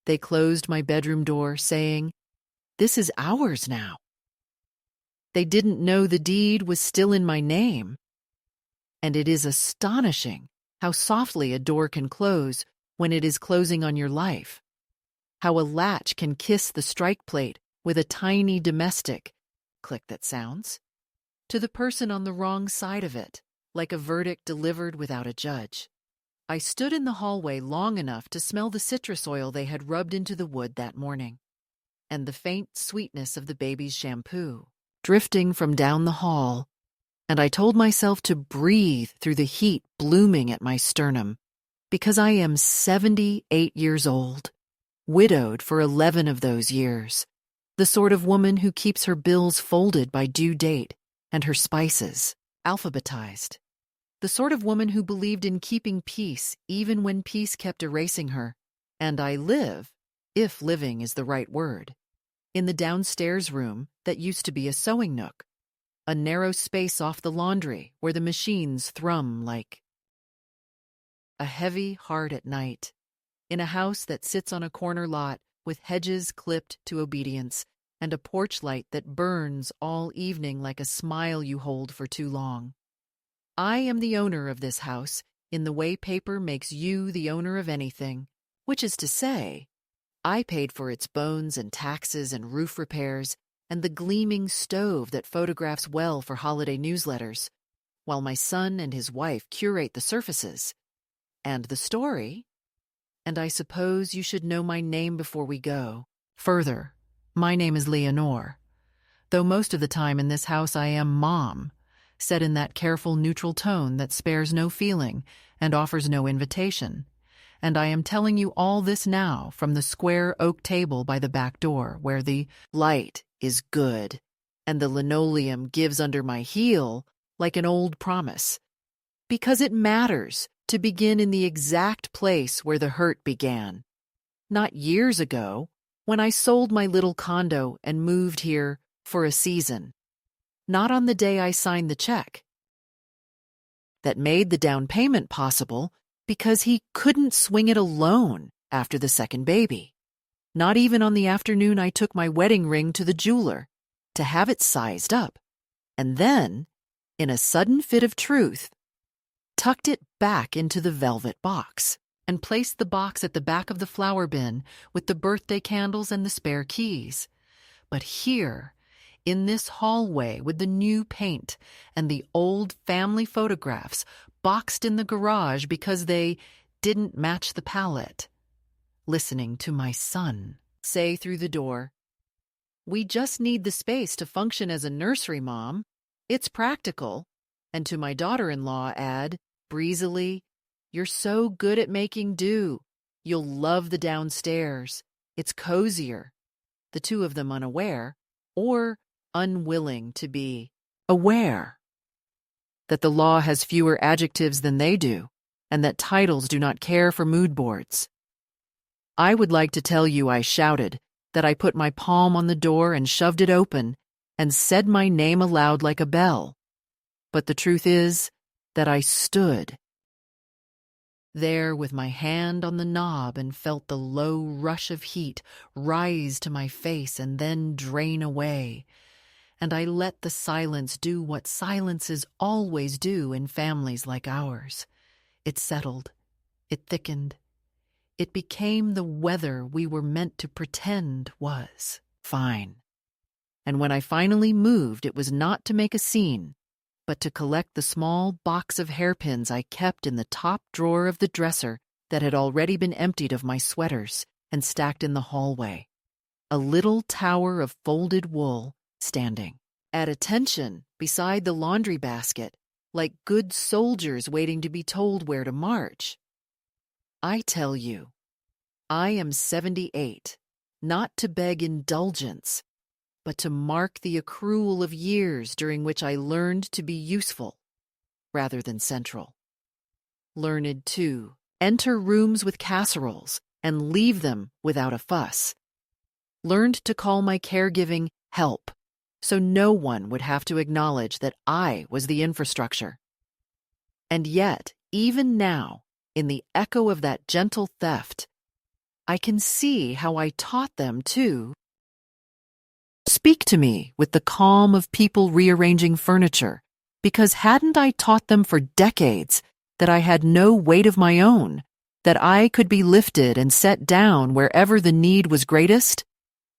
They closed my bedroom door, saying, "This is ours now." They didn't know the deed was still in my name. And it is astonishing how softly a door can close when it is closing on your life. How a latch can kiss the strike plate with a tiny domestic click that sounds to the person on the wrong side of it, like a verdict delivered without a judge. I stood in the hallway long enough to smell the citrus oil they had rubbed into the wood that morning, and the faint sweetness of the baby's shampoo drifting from down the hall, and I told myself to breathe through the heat blooming at my sternum, because I am 78 years old, widowed for 11 of those years, the sort of woman who keeps her bills folded by due date and her spices alphabetized, the sort of woman who believed in keeping peace even when peace kept erasing her. And I live, if living is the right word, in the downstairs room that used to be a sewing nook, a narrow space off the laundry where the machines thrum like a heavy heart at night, in a house that sits on a corner lot with hedges clipped to obedience and a porch light that burns all evening like a smile you hold for too long. I am the owner of this house in the way paper makes you the owner of anything, which is to say, I paid for its bones and taxes and roof repairs and the gleaming stove that photographs well for holiday newsletters, while my son and his wife curate the surfaces. And the story? And I suppose you should know my name before we go. Further, my name is Leonore, though most of the time in this house I am Mom, said in that careful neutral tone that spares no feeling and offers no invitation. And I am telling you all this now from the square oak table by the back door, where the light is good and the linoleum gives under my heel like an old promise. Because it matters to begin in the exact place where the hurt began. Not years ago, when I sold my little condo and moved here for a season. Not on the day I signed the check that made the down payment possible, because he couldn't swing it alone after the second baby. Not even on the afternoon I took my wedding ring to the jeweler to have it sized up, and then, in a sudden fit of truth, tucked it back into the velvet box and placed the box at the back of the flower bin with the birthday candles and the spare keys. But here, in this hallway with the new paint and the old family photographs boxed in the garage because they didn't match the palette, listening to my son say through the door, "We just need the space to function as a nursery, Mom. It's practical." And to my daughter-in-law add, breezily, "You're so good at making do. You'll love the downstairs. It's cozier." The two of them unaware, or unwilling to be aware, that the law has fewer adjectives than they do, and that titles do not care for mood boards. I would like to tell you I shouted, that I put my palm on the door and shoved it open, and said my name aloud like a bell. But the truth is that I stood there with my hand on the knob and felt the low rush of heat rise to my face and then drain away. And I let the silence do what silences always do in families like ours. It settled. It thickened. It became the weather we were meant to pretend was fine. And when I finally moved, it was not to make a scene, but to collect the small box of hairpins I kept in the top drawer of the dresser that had already been emptied of my sweaters and stacked in the hallway. A little tower of folded wool standing at attention beside the laundry basket, like good soldiers waiting to be told where to march. I tell you, I am 78, not to beg indulgence, but to mark the accrual of years during which I learned to be useful rather than central. Learned to enter rooms with casseroles and leave them without a fuss. Learned to call my caregiving help, so no one would have to acknowledge that I was the infrastructure. And yet, even now, in the echo of that gentle theft, I can see how I taught them to speak to me with the calm of people rearranging furniture, because hadn't I taught them for decades that I had no weight of my own, that I could be lifted and set down wherever the need was greatest?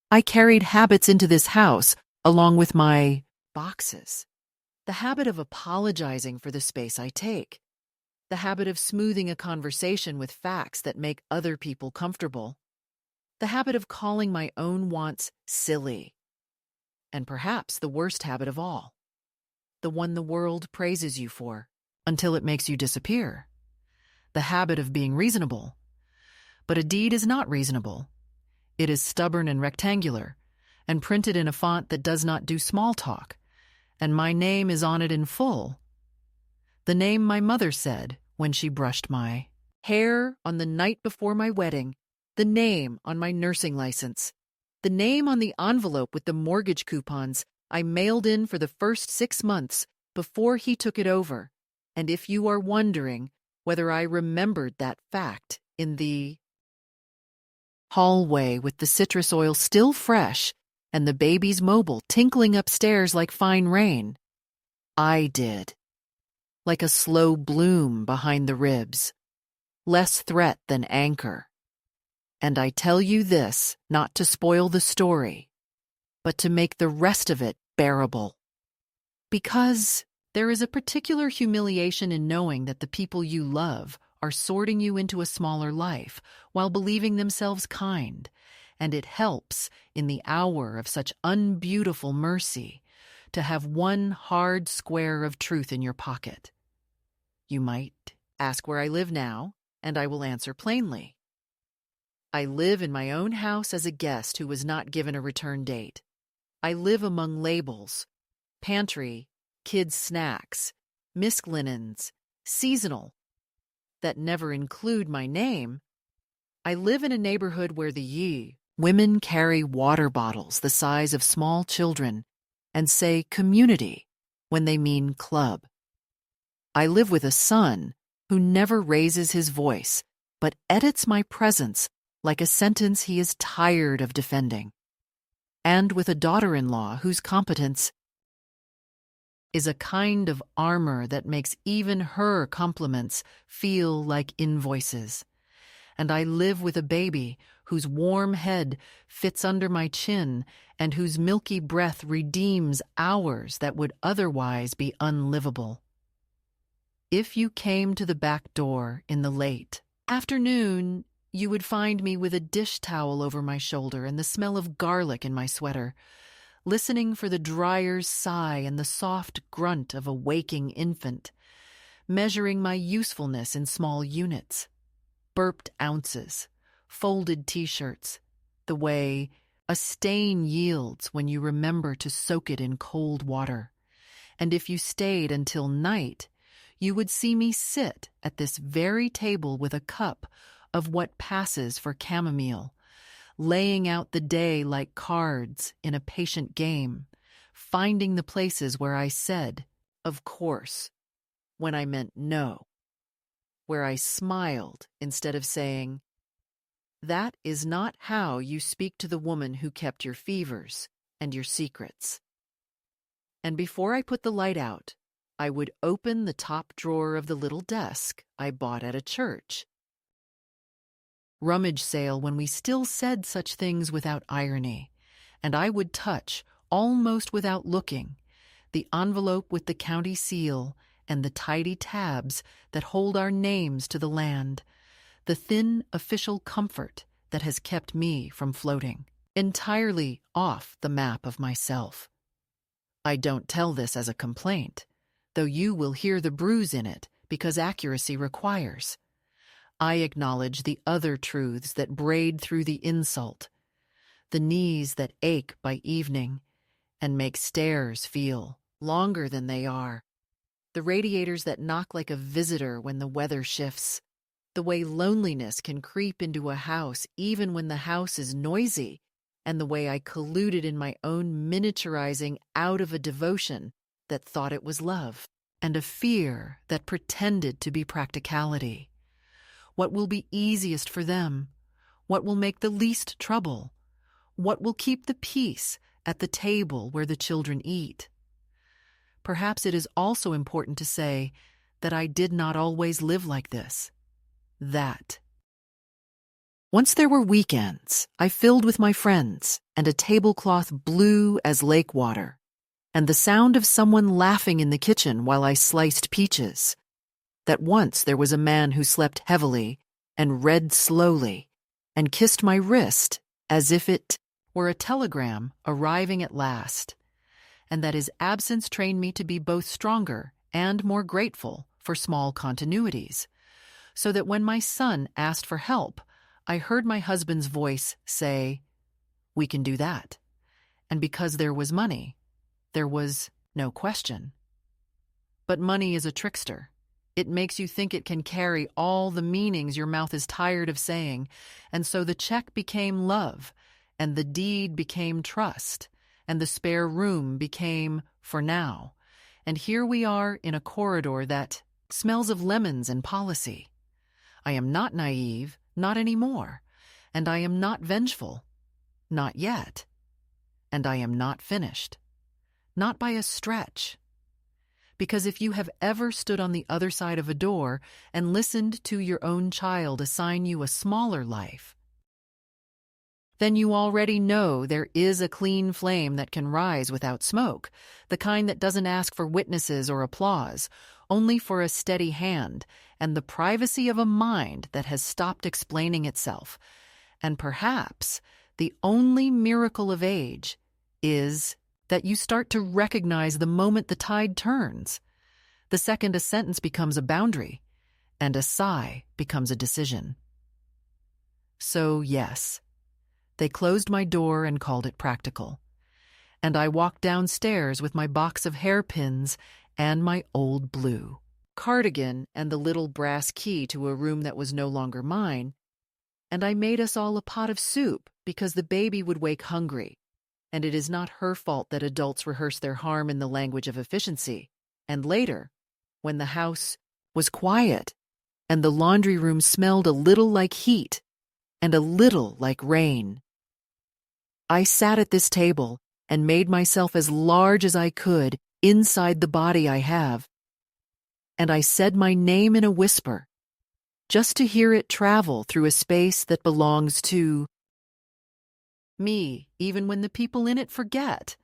I carried habits into this house along with my boxes. The habit of apologizing for the space I take. The habit of smoothing a conversation with facts that make other people comfortable. The habit of calling my own wants silly. And perhaps the worst habit of all, the one the world praises you for until it makes you disappear. The habit of being reasonable. But a deed is not reasonable. It is stubborn and rectangular, and printed in a font that does not do small talk, and my name is on it in full. The name my mother said when she brushed my hair on the night before my wedding, the name on my nursing license, the name on the envelope with the mortgage coupons I mailed in for the first 6 months before he took it over. And if you are wondering whether I remembered that fact in the hallway with the citrus oil still fresh and the baby's mobile tinkling upstairs like fine rain, I did. Like a slow bloom behind the ribs, less threat than anchor. And I tell you this not to spoil the story, but to make the rest of it bearable. Because there is a particular humiliation in knowing that the people you love are sorting you into a smaller life while believing themselves kind, and it helps in the hour of such unbeautiful mercy to have one hard square of truth in your pocket. You might ask where I live now, and I will answer plainly. I live in my own house as a guest who was not given a return date. I live among labels, pantry, kids' snacks, misc linens, seasonal, that never include my name. I live in a neighborhood where the women carry water bottles the size of small children and say community when they mean club. I live with a son who never raises his voice, but edits my presence like a sentence he is tired of defending, and with a daughter-in-law whose competence is a kind of armor that makes even her compliments feel like invoices. And I live with a baby whose warm head fits under my chin and whose milky breath redeems hours that would otherwise be unlivable. If you came to the back door in the late afternoon, you would find me with a dish towel over my shoulder and the smell of garlic in my sweater, listening for the dryer's sigh and the soft grunt of a waking infant, measuring my usefulness in small units, burped ounces, folded t-shirts, the way a stain yields when you remember to soak it in cold water. And if you stayed until night, you would see me sit at this very table with a cup of what passes for chamomile, laying out the day like cards in a patient game, finding the places where I said, of course, when I meant no, where I smiled instead of saying, that is not how you speak to the woman who kept your fevers and your secrets. And before I put the light out, I would open the top drawer of the little desk I bought at a church rummage sale when we still said such things without irony, and I would touch, almost without looking, the envelope with the county seal and the tidy tabs that hold our names to the land, the thin official comfort that has kept me from floating entirely off the map of myself. I don't tell this as a complaint, though you will hear the bruise in it because accuracy requires. I acknowledge the other truths that braid through the insult, the knees that ache by evening and make stairs feel longer than they are, the radiators that knock like a visitor when the weather shifts, the way loneliness can creep into a house even when the house is noisy, and the way I colluded in my own miniaturizing out of a devotion that thought it was love, and a fear that pretended to be practicality. What will be easiest for them? What will make the least trouble? What will keep the peace at the table where the children eat? Perhaps it is also important to say that I did not always live like this. Once there were weekends I filled with my friends and a tablecloth blue as lake water, and the sound of someone laughing in the kitchen while I sliced peaches. That once there was a man who slept heavily and read slowly and kissed my wrist as if it were a telegram arriving at last, and that his absence trained me to be both stronger and more grateful for small continuities, so that when my son asked for help, I heard my husband's voice say, "We can do that." And because there was money, there was no question. But money is a trickster. It makes you think it can carry all the meanings your mouth is tired of saying, and so the check became love, and the deed became trust, and the spare room became for now. And here we are in a corridor that smells of lemons and policy. I am not naive, not anymore, and I am not vengeful, not yet, and I am not finished, not by a stretch. Because if you have ever stood on the other side of a door and listened to your own child assign you a smaller life, then you already know there is a clean flame that can rise without smoke, the kind that doesn't ask for witnesses or applause, only for a steady hand and the privacy of a mind that has stopped explaining itself. And perhaps the only miracle of age is that you start to recognize the moment the tide turns. The second a sentence becomes a boundary, and a sigh becomes a decision. So yes, they closed my door and called it practical. And I walked downstairs with my box of hairpins and my old blue cardigan and the little brass key to a room that was no longer mine, and I made us all a pot of soup because the baby would wake hungry, and it is not her fault that adults rehearse their harm in the language of efficiency. And later, when the house was quiet and the laundry room smelled a little like heat and a little like rain, I sat at this table and made myself as large as I could inside the body I have, and I said my name in a whisper, just to hear it travel through a space that belongs to me, even when the people in it forget.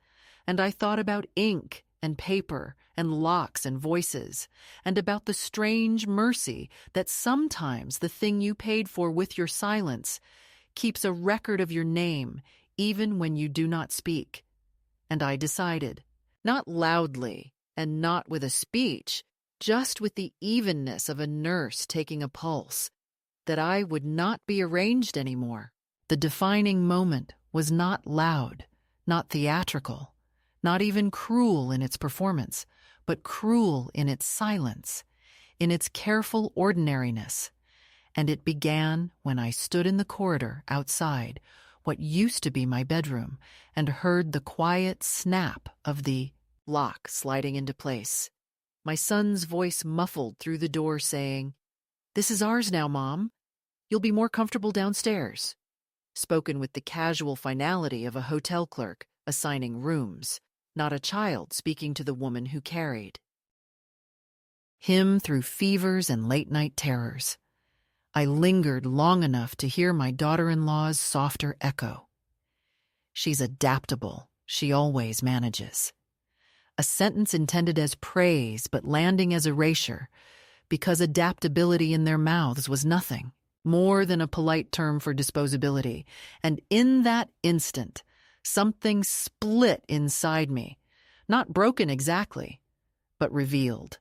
And I thought about ink and paper and locks and voices, and about the strange mercy that sometimes the thing you paid for with your silence keeps a record of your name even when you do not speak. And I decided, not loudly and not with a speech, just with the evenness of a nurse taking a pulse, that I would not be arranged anymore. The defining moment was not loud, not theatrical, not even cruel in its performance, but cruel in its silence, in its careful ordinariness. And it began when I stood in the corridor outside what used to be my bedroom and heard the quiet snap of the lock sliding into place. My son's voice muffled through the door saying, "This is ours now, Mom. You'll be more comfortable downstairs," spoken with the casual finality of a hotel clerk assigning rooms, not a child speaking to the woman who carried him through fevers and late-night terrors. I lingered long enough to hear my daughter-in-law's softer echo. "She's adaptable. She always manages." A sentence intended as praise but landing as erasure, because adaptability in their mouths was nothing more than a polite term for disposability. And in that instant, something split inside me, not broken exactly, but revealed,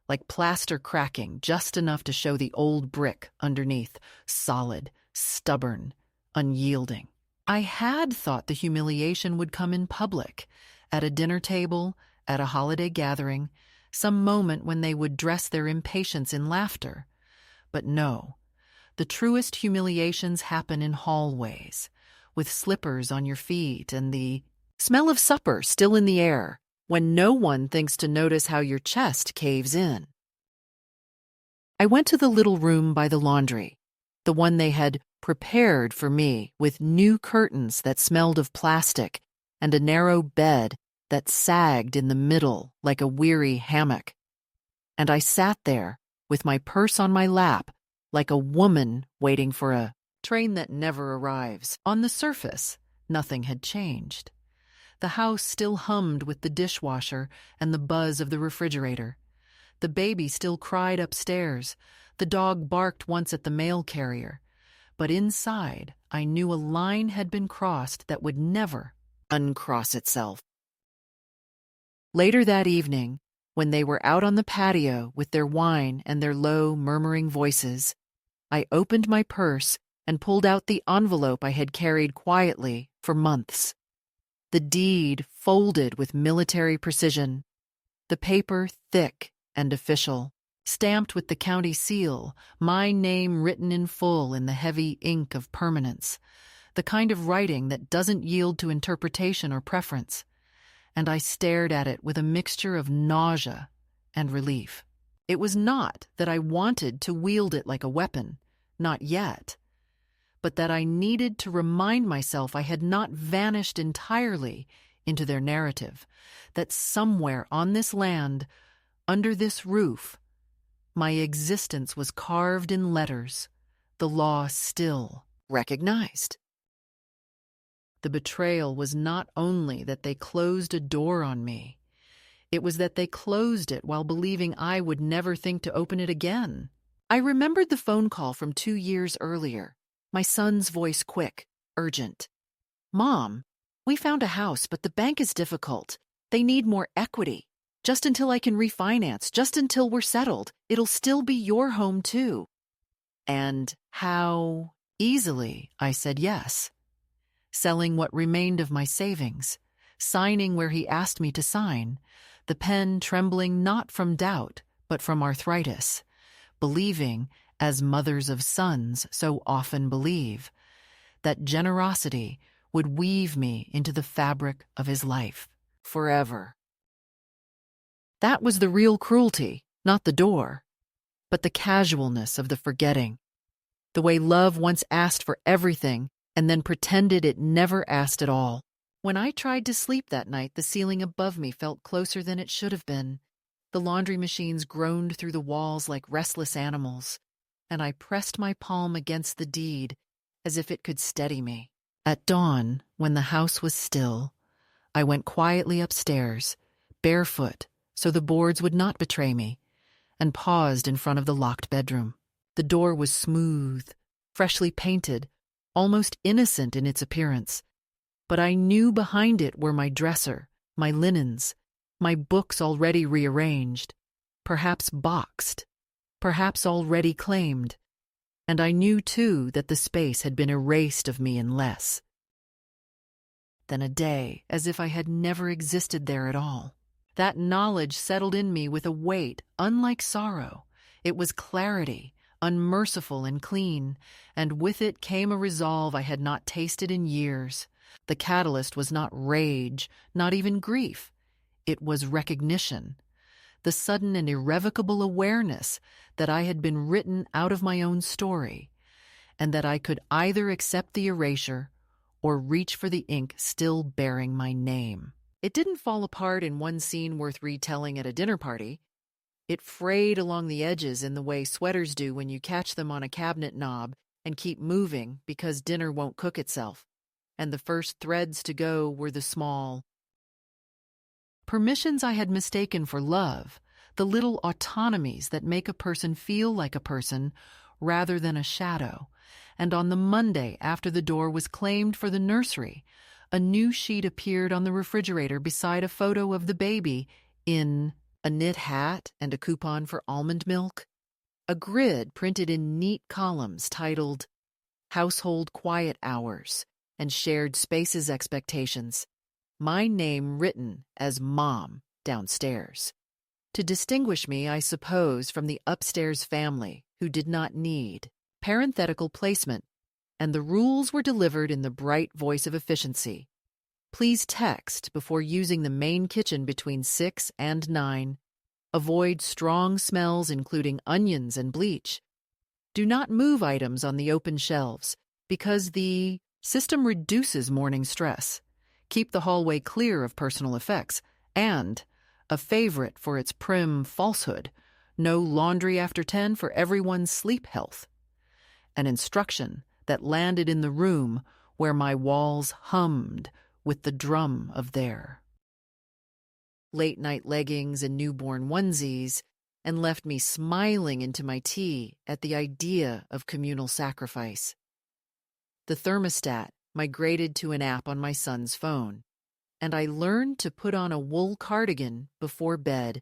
like plaster cracking just enough to show the old brick underneath, solid, stubborn, unyielding. I had thought the humiliation would come in public, at a dinner table, at a holiday gathering, some moment when they would dress their impatience in laughter. But no, the truest humiliations happen in hallways, with slippers on your feet and the smell of supper still in the air, when no one thinks to notice how your chest caves in. I went to the little room by the laundry, the one they had prepared for me with new curtains that smelled of plastic and a narrow bed that sagged in the middle like a weary hammock. And I sat there with my purse on my lap like a woman waiting for a train that never arrives. On the surface, nothing had changed. The house still hummed with the dishwasher and the buzz of the refrigerator. The baby still cried upstairs. The dog barked once at the mail carrier. But inside, I knew a line had been crossed that would never uncross itself. Later that evening, when they were out on the patio with their wine and their low, murmuring voices, I opened my purse and pulled out the envelope I had carried quietly for months. The deed folded with military precision, the paper thick and official, stamped with the county seal, my name written in full in the heavy ink of permanence, the kind of writing that doesn't yield to interpretation or preference. And I stared at it with a mixture of nausea and relief. It was not that I wanted to wield it like a weapon, not yet, but that I needed to remind myself I had not vanished entirely into their narrative, that somewhere on this land, under this roof, my existence was carved in letters, the law still recognized. The betrayal was not only that they closed a door on me, it was that they closed it while believing I would never think to open it again. I remembered the phone call from 2 years earlier, my son's voice quick, urgent. "Mom, we found a house, but the bank is difficult. They need more equity. Just until I can refinance, just until we're settled, it'll still be your home too." And how easily I said yes. Selling what remained of my savings, signing where he asked me to sign, the pen trembling not from doubt, but from arthritis, believing, as mothers of sons so often believe, that generosity would weave me into the fabric of his life forever. That was the real cruelty, not the door, but the casualness of the forgetting, the way love once asked for everything and then pretended it never asked at all. When I tried to sleep that night, the ceiling above me felt closer than it should have been. The laundry machines groaned through the walls like restless animals, and I pressed my palm against the deed as if it could steady me. At dawn, when the house was still, I went quietly upstairs, barefoot, so the boards would not betray me, and paused in front of the locked bedroom. The door was smooth, freshly painted, almost innocent in its appearance, but I knew behind it were my dresser, my linens, my books already rearranged, perhaps boxed, perhaps already claimed, and I knew too that the space had been erased of me in less than a day, as if I had never existed there at all. That knowledge settled in me with a weight unlike sorrow. It was clarity, unmerciful and clean, and with it came a resolve I had not tasted in years. The catalyst was not rage, not even grief. It was recognition, the sudden and irrevocable awareness that I had been written out of my own story, and that I could either accept the erasure or reach for the ink still bearing my name. It didn't fall apart in one scene worth retelling at a dinner party. It frayed along the edges in the way sweaters do when you catch them on a cabinet knob and keep moving because dinner won't cook itself, and the first threads to go were the small permissions I had mistaken for love, the little autonomies that make a person feel like a person rather than a shadow. And on the Monday after the door was claimed for the nursery, a new sheet appeared on the refrigerator beside a photo of the baby in a knit hat and a coupon for almond milk, a grid printed in neat columns titled Household Quiet Hours and Shared Spaces Expectations, my name written as Mom downstairs. To distinguish me, I suppose, from the upstairs family who did not need parenthetical placement, and the rules were delivered in the bright voice of efficiency. Please text before using the main kitchen between 6 and 9. Avoid strong smells including onions and bleach. Do not move items on the open shelves. because the system reduces morning stress, keep the hallway clear of personal effects, and a favorite for its prim falsehood, no laundry after 10 for everyone's sleep health. An instruction that landed in the room where my walls hummed with the drum of their late-night leggings and newborn onesies, and left me smiling into my tea at the idea of communal sacrifice. The thermostat migrated to an app on my son's phone, and I learned to put on a wool cardigan before bed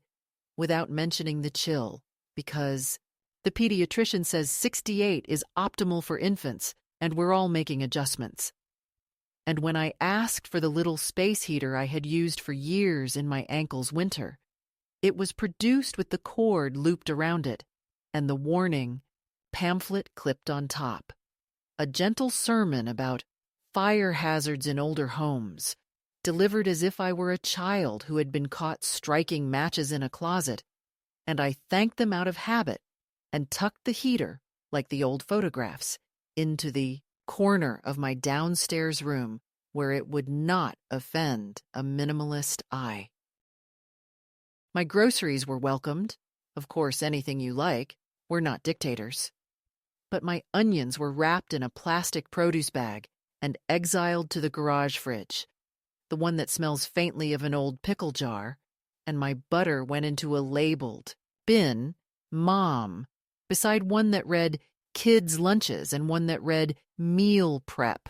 without mentioning the chill, because the pediatrician says 68 is optimal for infants, and we're all making adjustments. And when I asked for the little space heater I had used for years in my ankle's winter, it was produced with the cord looped around it, and the warning pamphlet clipped on top. A gentle sermon about fire hazards in older homes, delivered as if I were a child who had been caught striking matches in a closet, and I thanked them out of habit and tucked the heater, like the old photographs, into the corner of my downstairs room where it would not offend a minimalist eye. My groceries were welcomed. Of course, anything you like. We're not dictators. But my onions were wrapped in a plastic produce bag and exiled to the garage fridge, the one that smells faintly of an old pickle jar, and my butter went into a labeled bin, Mom, beside one that read Kids' Lunches and one that read Meal Prep.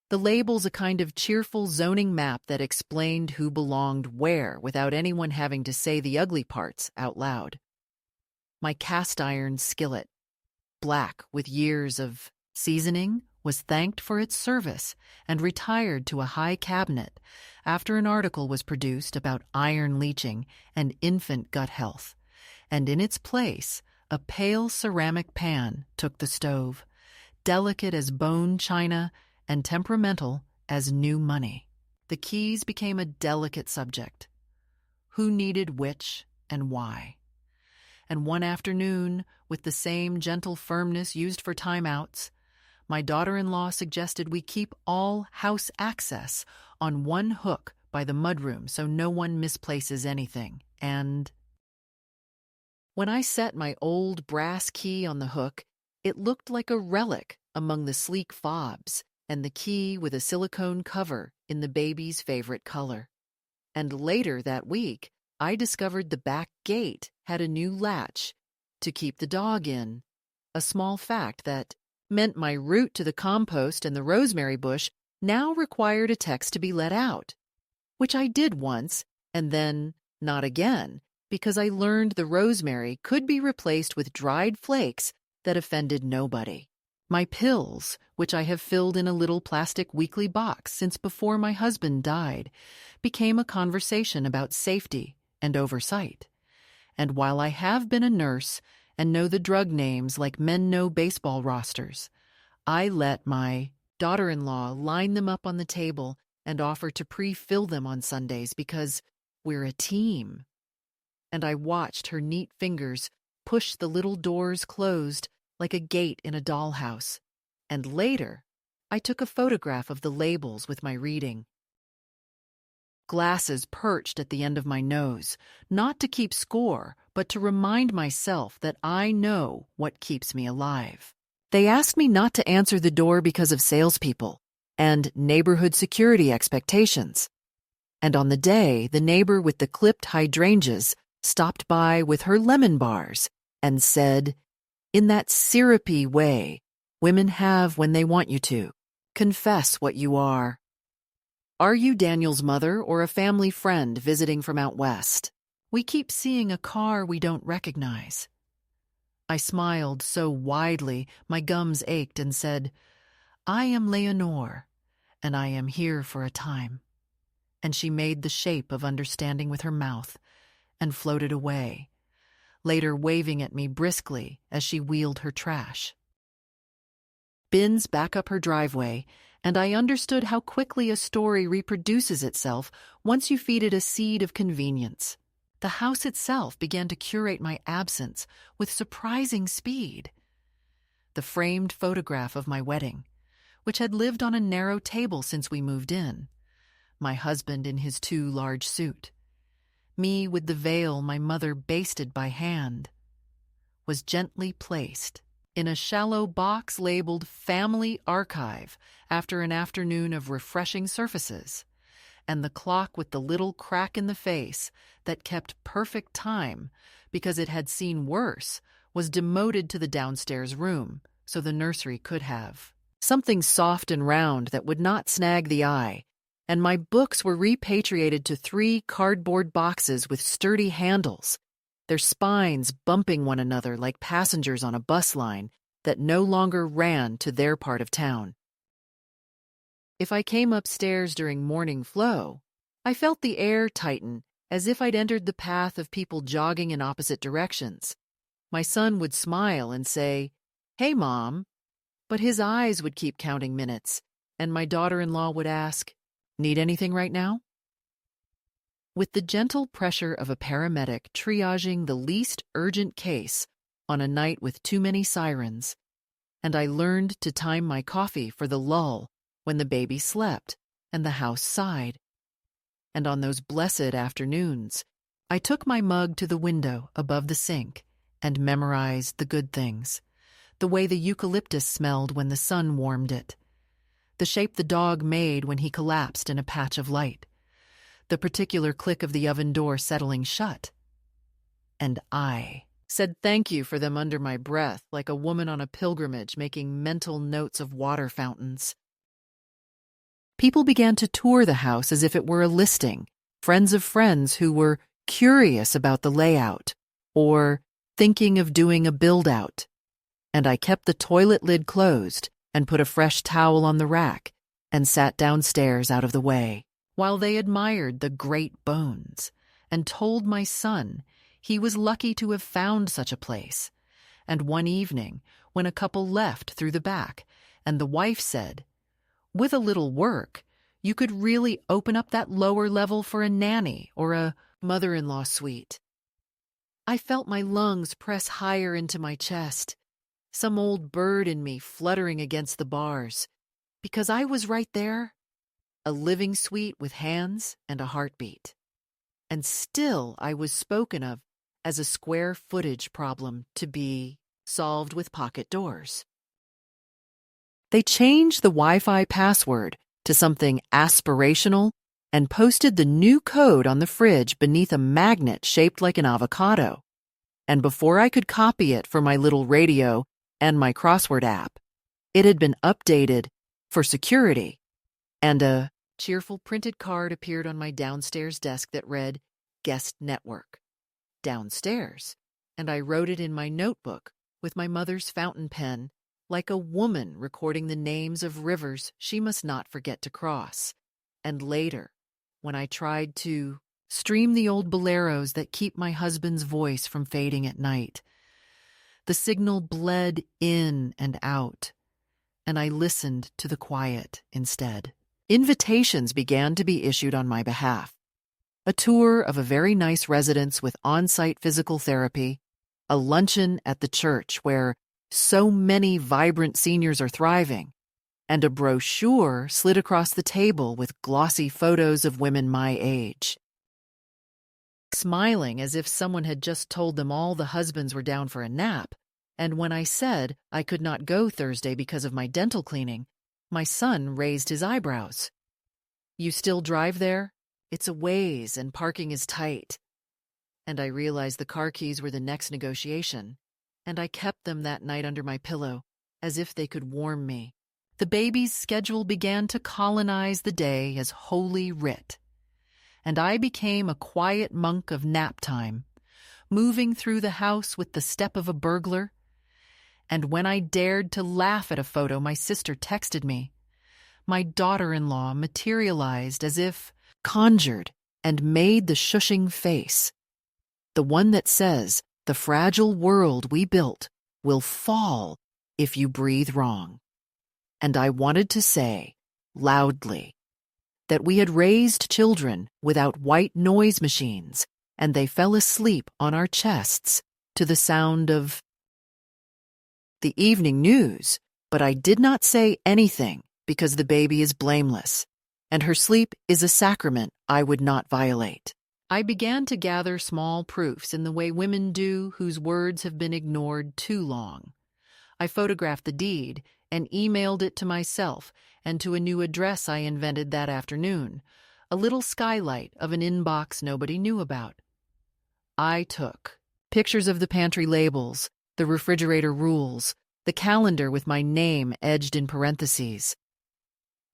The label's a kind of cheerful zoning map that explained who belonged where without anyone having to say the ugly parts out loud. My cast iron skillet, black with years of seasoning, was thanked for its service and retired to a high cabinet after an article was produced about iron leaching and infant gut health, and in its place, a pale ceramic pan took the stove, delicate as bone china and temperamental as new money. The keys became a delicate subject. Who needed which and why? And one afternoon, with the same gentle firmness used for timeouts, my daughter-in-law suggested we keep all house access on one hook by the mudroom so no one misplaces anything. And when I set my old brass key on the hook, it looked like a relic among the sleek fobs, and the key with a silicone cover in the baby's favorite color. And later that week, I discovered the back gate had a new latch to keep the dog in, a small fact that meant my route to the compost and the rosemary bush now required a text to be let out, which I did once, and then not again, because I learned the rosemary could be replaced with dried flakes that offended nobody. My pills, which I have filled in a little plastic weekly box since before my husband died, became a conversation about safety and oversight. And while I have been a nurse and know the drug names like men know baseball rosters, I let my daughter-in-law line them up on the table and offer to pre-fill them on Sundays because we're a team. And I watched her neat fingers push the little doors closed like a gate in a dollhouse. And later, I took a photograph of the labels with my reading. Glasses perched at the end of my nose, not to keep score, but to remind myself that I know what keeps me alive. They asked me not to answer the door because of salespeople and neighborhood security expectations. And on the day, the neighbor with the clipped hydrangeas stopped by with her lemon bars and said, in that syrupy way women have when they want you to, confess what you are. Are you Daniel's mother or a family friend visiting from out west? We keep seeing a car we don't recognize. I smiled so widely my gums ached and said, I am Leonore, and I am here for a time. And she made the shape of understanding with her mouth and floated away, later waving at me briskly as she wheeled her trash. Bins back up her driveway, and I understood how quickly a story reproduces itself once you feed it a seed of convenience. The house itself began to curate my absence with surprising speed. The framed photograph of my wedding, which had lived on a narrow table since we moved in, my husband in his too large suit, me with the veil my mother basted by hand, was gently placed in a shallow box labeled Family Archive after an afternoon of refreshing surfaces, and the clock with the little crack in the face that kept perfect time because it had seen worse was demoted to the downstairs room so the nursery could have something soft and round that would not snag the eye, and my books were repatriated to 3 cardboard boxes with sturdy handles, their spines bumping one another like passengers on a bus line that no longer ran to their part of town. If I came upstairs during morning flow, I felt the air tighten as if I'd entered the path of people jogging in opposite directions. My son would smile and say, "Hey, Mom," but his eyes would keep counting minutes, and my daughter-in-law would ask, "Need anything right now?" With the gentle pressure of a paramedic triaging the least urgent case on a night with too many sirens, and I learned to time my coffee for the lull when the baby slept and the house sighed. And on those blessed afternoons, I took my mug to the window above the sink and memorized the good things, the way the eucalyptus smelled when the sun warmed it, the shape the dog made when he collapsed in a patch of light, the particular click of the oven door settling shut. And I said thank you for them under my breath like a woman on a pilgrimage making mental notes of water fountains. People began to tour the house as if it were a listing, friends of friends who were curious about the layout or thinking of doing a build-out. And I kept the toilet lid closed and put a fresh towel on the rack and sat downstairs out of the way, while they admired the great bones and told my son he was lucky to have found such a place. And one evening, when a couple left through the back, and the wife said, "With a little work, you could really open up that lower level for a nanny or a mother-in-law suite," I felt my lungs press higher into my chest, some old bird in me fluttering against the bars, because I was right there, a living suite with hands and a heartbeat. And still I was spoken of as a square footage problem to be solved with pocket doors. They changed the Wi-Fi password to something aspirational and posted the new code on the fridge beneath a magnet shaped like an avocado. And before I could copy it for my little radio and my crossword app, it had been updated for security, and a cheerful printed card appeared on my downstairs desk that read, "Guest Network." Downstairs, and I wrote it in my notebook with my mother's fountain pen, like a woman recording the names of rivers she must not forget to cross. And later, when I tried to stream the old boleros that keep my husband's voice from fading at night, the signal bled in and out, and I listened to the quiet instead. Invitations began to be issued on my behalf. A tour of a very nice residence with on-site physical therapy, a luncheon at the church where so many vibrant seniors are thriving, and a brochure slid across the table with glossy photos of women my age. Smiling as if someone had just told them all the husbands were down for a nap, and when I said I could not go Thursday because of my dental cleaning, my son raised his eyebrows. "You still drive there? It's a ways and parking is tight." And I realized the car keys were the next negotiation, and I kept them that night under my pillow, as if they could warm me. The baby's schedule began to colonize the day as Holy Writ, and I became a quiet monk of nap time, moving through the house with the step of a burglar. And when I dared to laugh at a photo my sister texted me, my daughter-in-law materialized as if conjured and made the shushing face, the one that says the fragile world we built will fall if you breathe wrong. And I wanted to say, loudly, that we had raised children without white noise machines, and they fell asleep on our chests to the sound of the evening news, but I did not say anything because the baby is blameless, and her sleep is a sacrament I would not violate. I began to gather small proofs in the way women do whose words have been ignored too long. I photographed the deed and emailed it to myself and to a new address I invented that afternoon, a little skylight of an inbox nobody knew about. I took pictures of the pantry labels, the refrigerator rules, the calendar with my name edged in parentheses.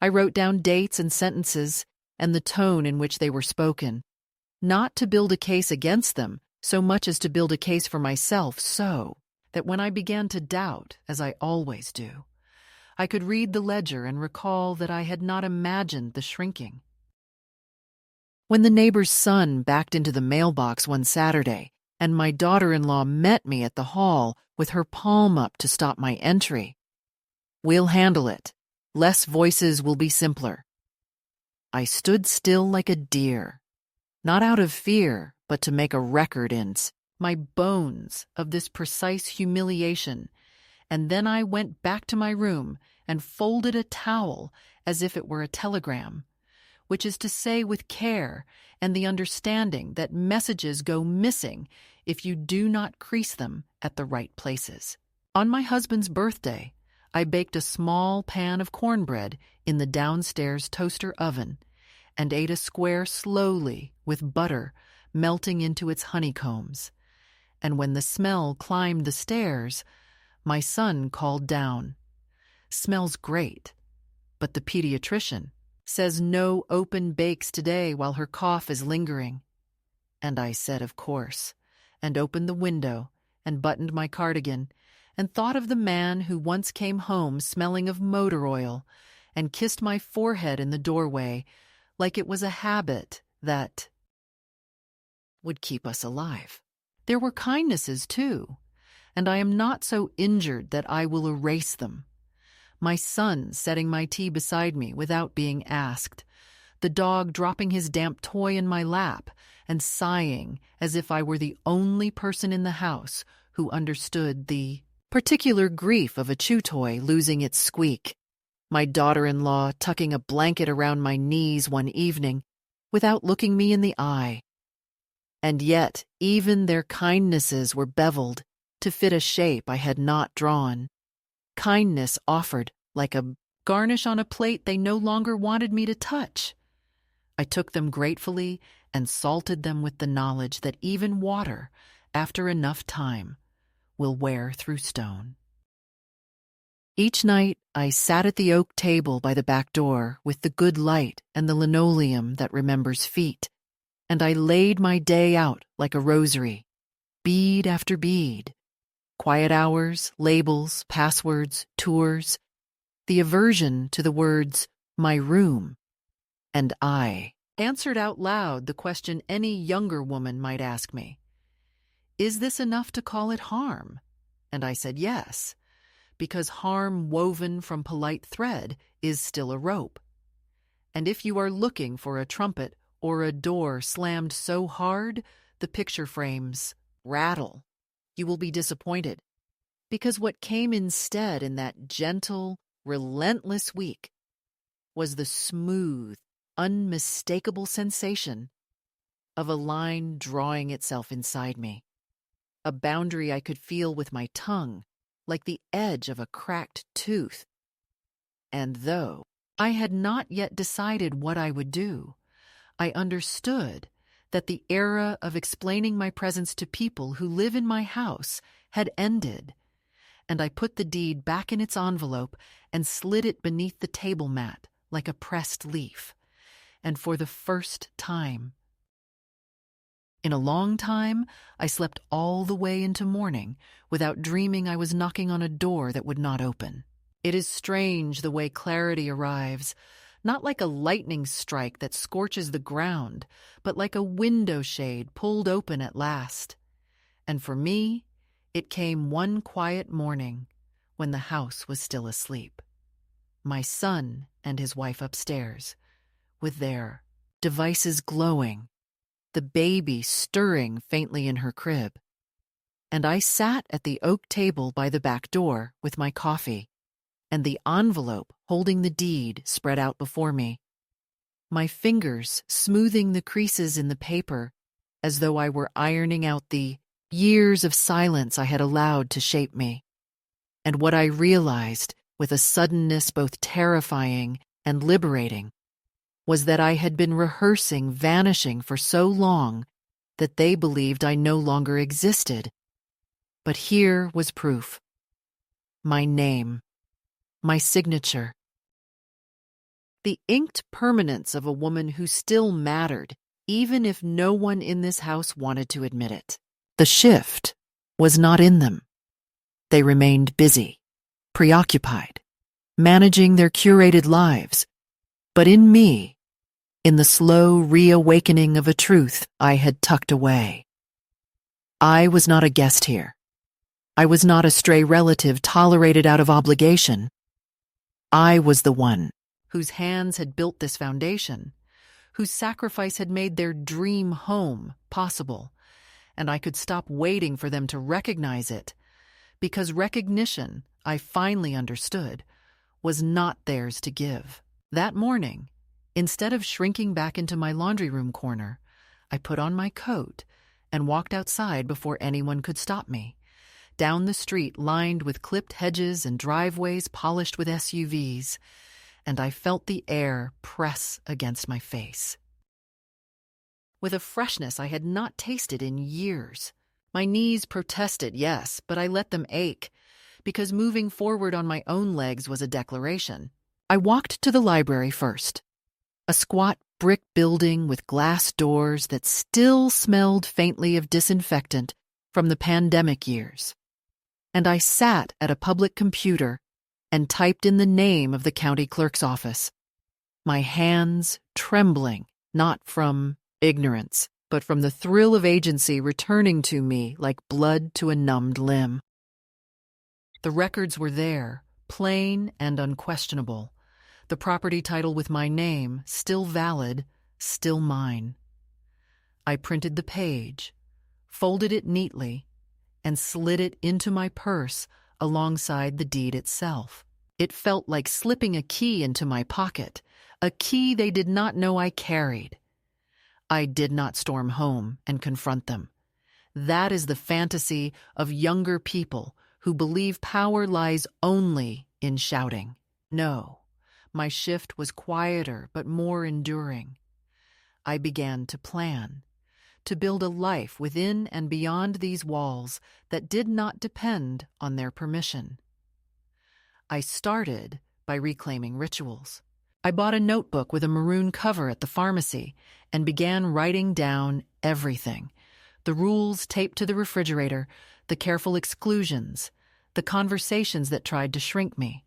I wrote down dates and sentences and the tone in which they were spoken, not to build a case against them so much as to build a case for myself, so that when I began to doubt, as I always do, I could read the ledger and recall that I had not imagined the shrinking. When the neighbor's son backed into the mailbox one Saturday and my daughter-in-law met me at the hall with her palm up to stop my entry, "We'll handle it. Less voices will be simpler." I stood still like a deer, not out of fear, but to make a record in my bones of this precise humiliation, and then I went back to my room and folded a towel as if it were a telegram, which is to say with care and the understanding that messages go missing if you do not crease them at the right places. On my husband's birthday, I baked a small pan of cornbread in the downstairs toaster oven and ate a square slowly with butter melting into its honeycombs. And when the smell climbed the stairs, my son called down, "Smells great, but the pediatrician says no open bakes today while her cough is lingering." And I said, of course, and opened the window and buttoned my cardigan and thought of the man who once came home smelling of motor oil and kissed my forehead in the doorway like it was a habit that would keep us alive. There were kindnesses, too, and I am not so injured that I will erase them. My son setting my tea beside me without being asked, the dog dropping his damp toy in my lap and sighing as if I were the only person in the house who understood the particular grief of a chew toy losing its squeak, my daughter-in-law tucking a blanket around my knees one evening without looking me in the eye. And yet even their kindnesses were beveled to fit a shape I had not drawn. Kindness offered like a garnish on a plate they no longer wanted me to touch. I took them gratefully and salted them with the knowledge that even water, after enough time, will wear through stone. Each night I sat at the oak table by the back door with the good light and the linoleum that remembers feet, and I laid my day out like a rosary, bead after bead. Quiet hours, labels, passwords, tours, the aversion to the words, "my room," and I answered out loud the question any younger woman might ask me. Is this enough to call it harm? And I said yes, because harm woven from polite thread is still a rope. And if you are looking for a trumpet or a door slammed so hard the picture frames rattle, you will be disappointed, because what came instead in that gentle, relentless week was the smooth, unmistakable sensation of a line drawing itself inside me, a boundary I could feel with my tongue, like the edge of a cracked tooth. And though I had not yet decided what I would do, I understood that the era of explaining my presence to people who live in my house had ended, and I put the deed back in its envelope and slid it beneath the table mat like a pressed leaf. And for the first time in a long time, I slept all the way into morning without dreaming I was knocking on a door that would not open. It is strange the way clarity arrives, not like a lightning strike that scorches the ground, but like a window shade pulled open at last. And for me, it came one quiet morning when the house was still asleep. My son and his wife upstairs, with their devices glowing, the baby stirring faintly in her crib. And I sat at the oak table by the back door with my coffee, and the envelope holding the deed spread out before me. My fingers smoothing the creases in the paper as though I were ironing out the years of silence I had allowed to shape me. And what I realized, with a suddenness both terrifying and liberating, was that I had been rehearsing vanishing for so long that they believed I no longer existed. But here was proof. My name. My signature. The inked permanence of a woman who still mattered, even if no one in this house wanted to admit it. The shift was not in them. They remained busy, preoccupied, managing their curated lives. But in me, in the slow reawakening of a truth I had tucked away, I was not a guest here. I was not a stray relative tolerated out of obligation. I was the one whose hands had built this foundation, whose sacrifice had made their dream home possible, and I could stop waiting for them to recognize it, because recognition, I finally understood, was not theirs to give. That morning, instead of shrinking back into my laundry room corner, I put on my coat and walked outside before anyone could stop me, down the street lined with clipped hedges and driveways polished with SUVs, and I felt the air press against my face. With a freshness I had not tasted in years. My knees protested, yes, but I let them ache, because moving forward on my own legs was a declaration. I walked to the library first, a squat brick building with glass doors that still smelled faintly of disinfectant from the pandemic years. And I sat at a public computer and typed in the name of the county clerk's office, my hands trembling, not from ignorance, but from the thrill of agency returning to me like blood to a numbed limb. The records were there, plain and unquestionable. The property title with my name, still valid, still mine. I printed the page, folded it neatly, and slid it into my purse alongside the deed itself. It felt like slipping a key into my pocket, a key they did not know I carried. I did not storm home and confront them. That is the fantasy of younger people who believe power lies only in shouting. No, my shift was quieter but more enduring. I began to plan, to build a life within and beyond these walls that did not depend on their permission. I started by reclaiming rituals. I bought a notebook with a maroon cover at the pharmacy and began writing down everything: the rules taped to the refrigerator, the careful exclusions, the conversations that tried to shrink me.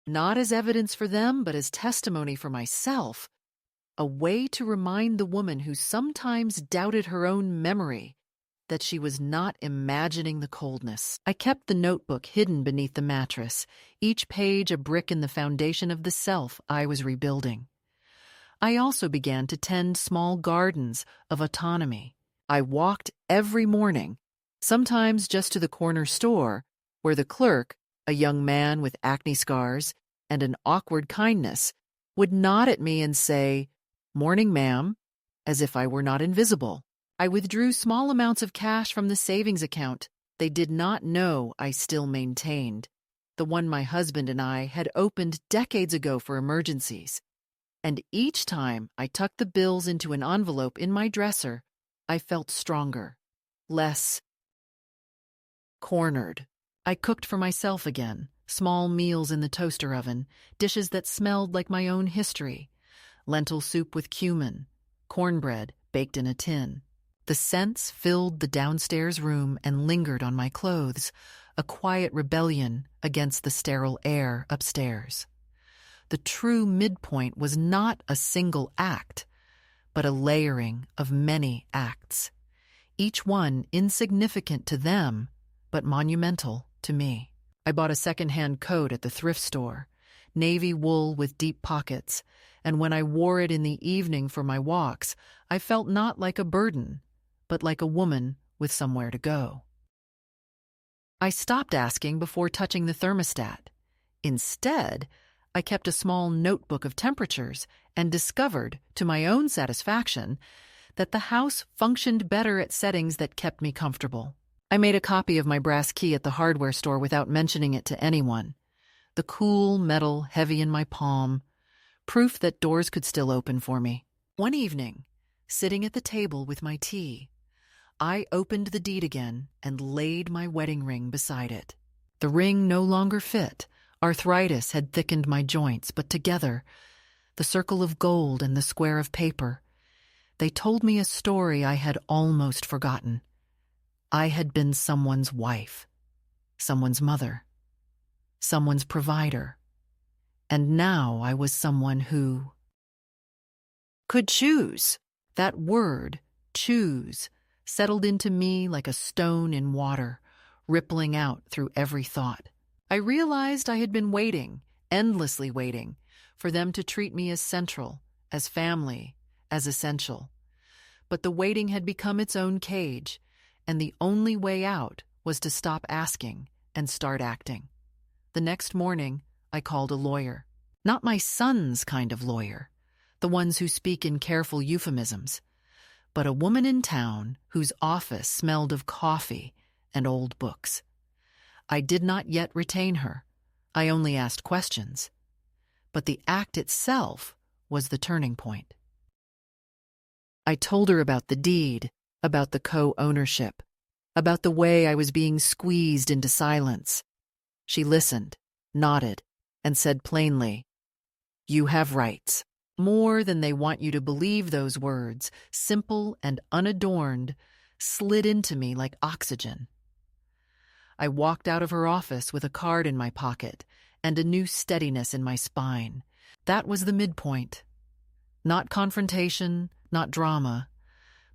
Not as evidence for them, but as testimony for myself, a way to remind the woman who sometimes doubted her own memory that she was not imagining the coldness. I kept the notebook hidden beneath the mattress, each page a brick in the foundation of the self I was rebuilding. I also began to tend small gardens of autonomy. I walked every morning, sometimes just to the corner store, where the clerk, a young man with acne scars and an awkward kindness, would nod at me and say, "Morning, ma'am," as if I were not invisible. I withdrew small amounts of cash from the savings account they did not know I still maintained, the one my husband and I had opened decades ago for emergencies. And each time I tucked the bills into an envelope in my dresser, I felt stronger, less cornered. I cooked for myself again, small meals in the toaster oven, dishes that smelled like my own history: lentil soup with cumin, cornbread baked in a tin. The scents filled the downstairs room and lingered on my clothes, a quiet rebellion against the sterile air upstairs. The true midpoint was not a single act, but a layering of many acts, each one insignificant to them, but monumental to me. I bought a second-hand coat at the thrift store, navy wool with deep pockets, and when I wore it in the evening for my walks, I felt not like a burden, but like a woman with somewhere to go. I stopped asking before touching the thermostat. Instead, I kept a small notebook of temperatures and discovered, to my own satisfaction, that the house functioned better at settings that kept me comfortable. I made a copy of my brass key at the hardware store without mentioning it to anyone. The cool metal heavy in my palm, proof that doors could still open for me. One evening, sitting at the table with my tea, I opened the deed again and laid my wedding ring beside it. The ring no longer fit. Arthritis had thickened my joints, but together, the circle of gold and the square of paper, they told me a story I had almost forgotten. I had been someone's wife, someone's mother, someone's provider, and now I was someone who could choose. That word, choose, settled into me like a stone in water, rippling out through every thought. I realized I had been waiting, endlessly waiting, for them to treat me as central, as family, as essential. But the waiting had become its own cage, and the only way out was to stop asking and start acting. The next morning, I called a lawyer. Not my son's kind of lawyer, the ones who speak in careful euphemisms, but a woman in town whose office smelled of coffee and old books. I did not yet retain her. I only asked questions. But the act itself was the turning point. I told her about the deed, about the co-ownership, about the way I was being squeezed into silence. She listened, nodded, and said plainly, "You have rights." More than they want you to believe, those words, simple and unadorned, slid into me like oxygen. I walked out of her office with a card in my pocket and a new steadiness in my spine. That was the midpoint. Not confrontation, not drama,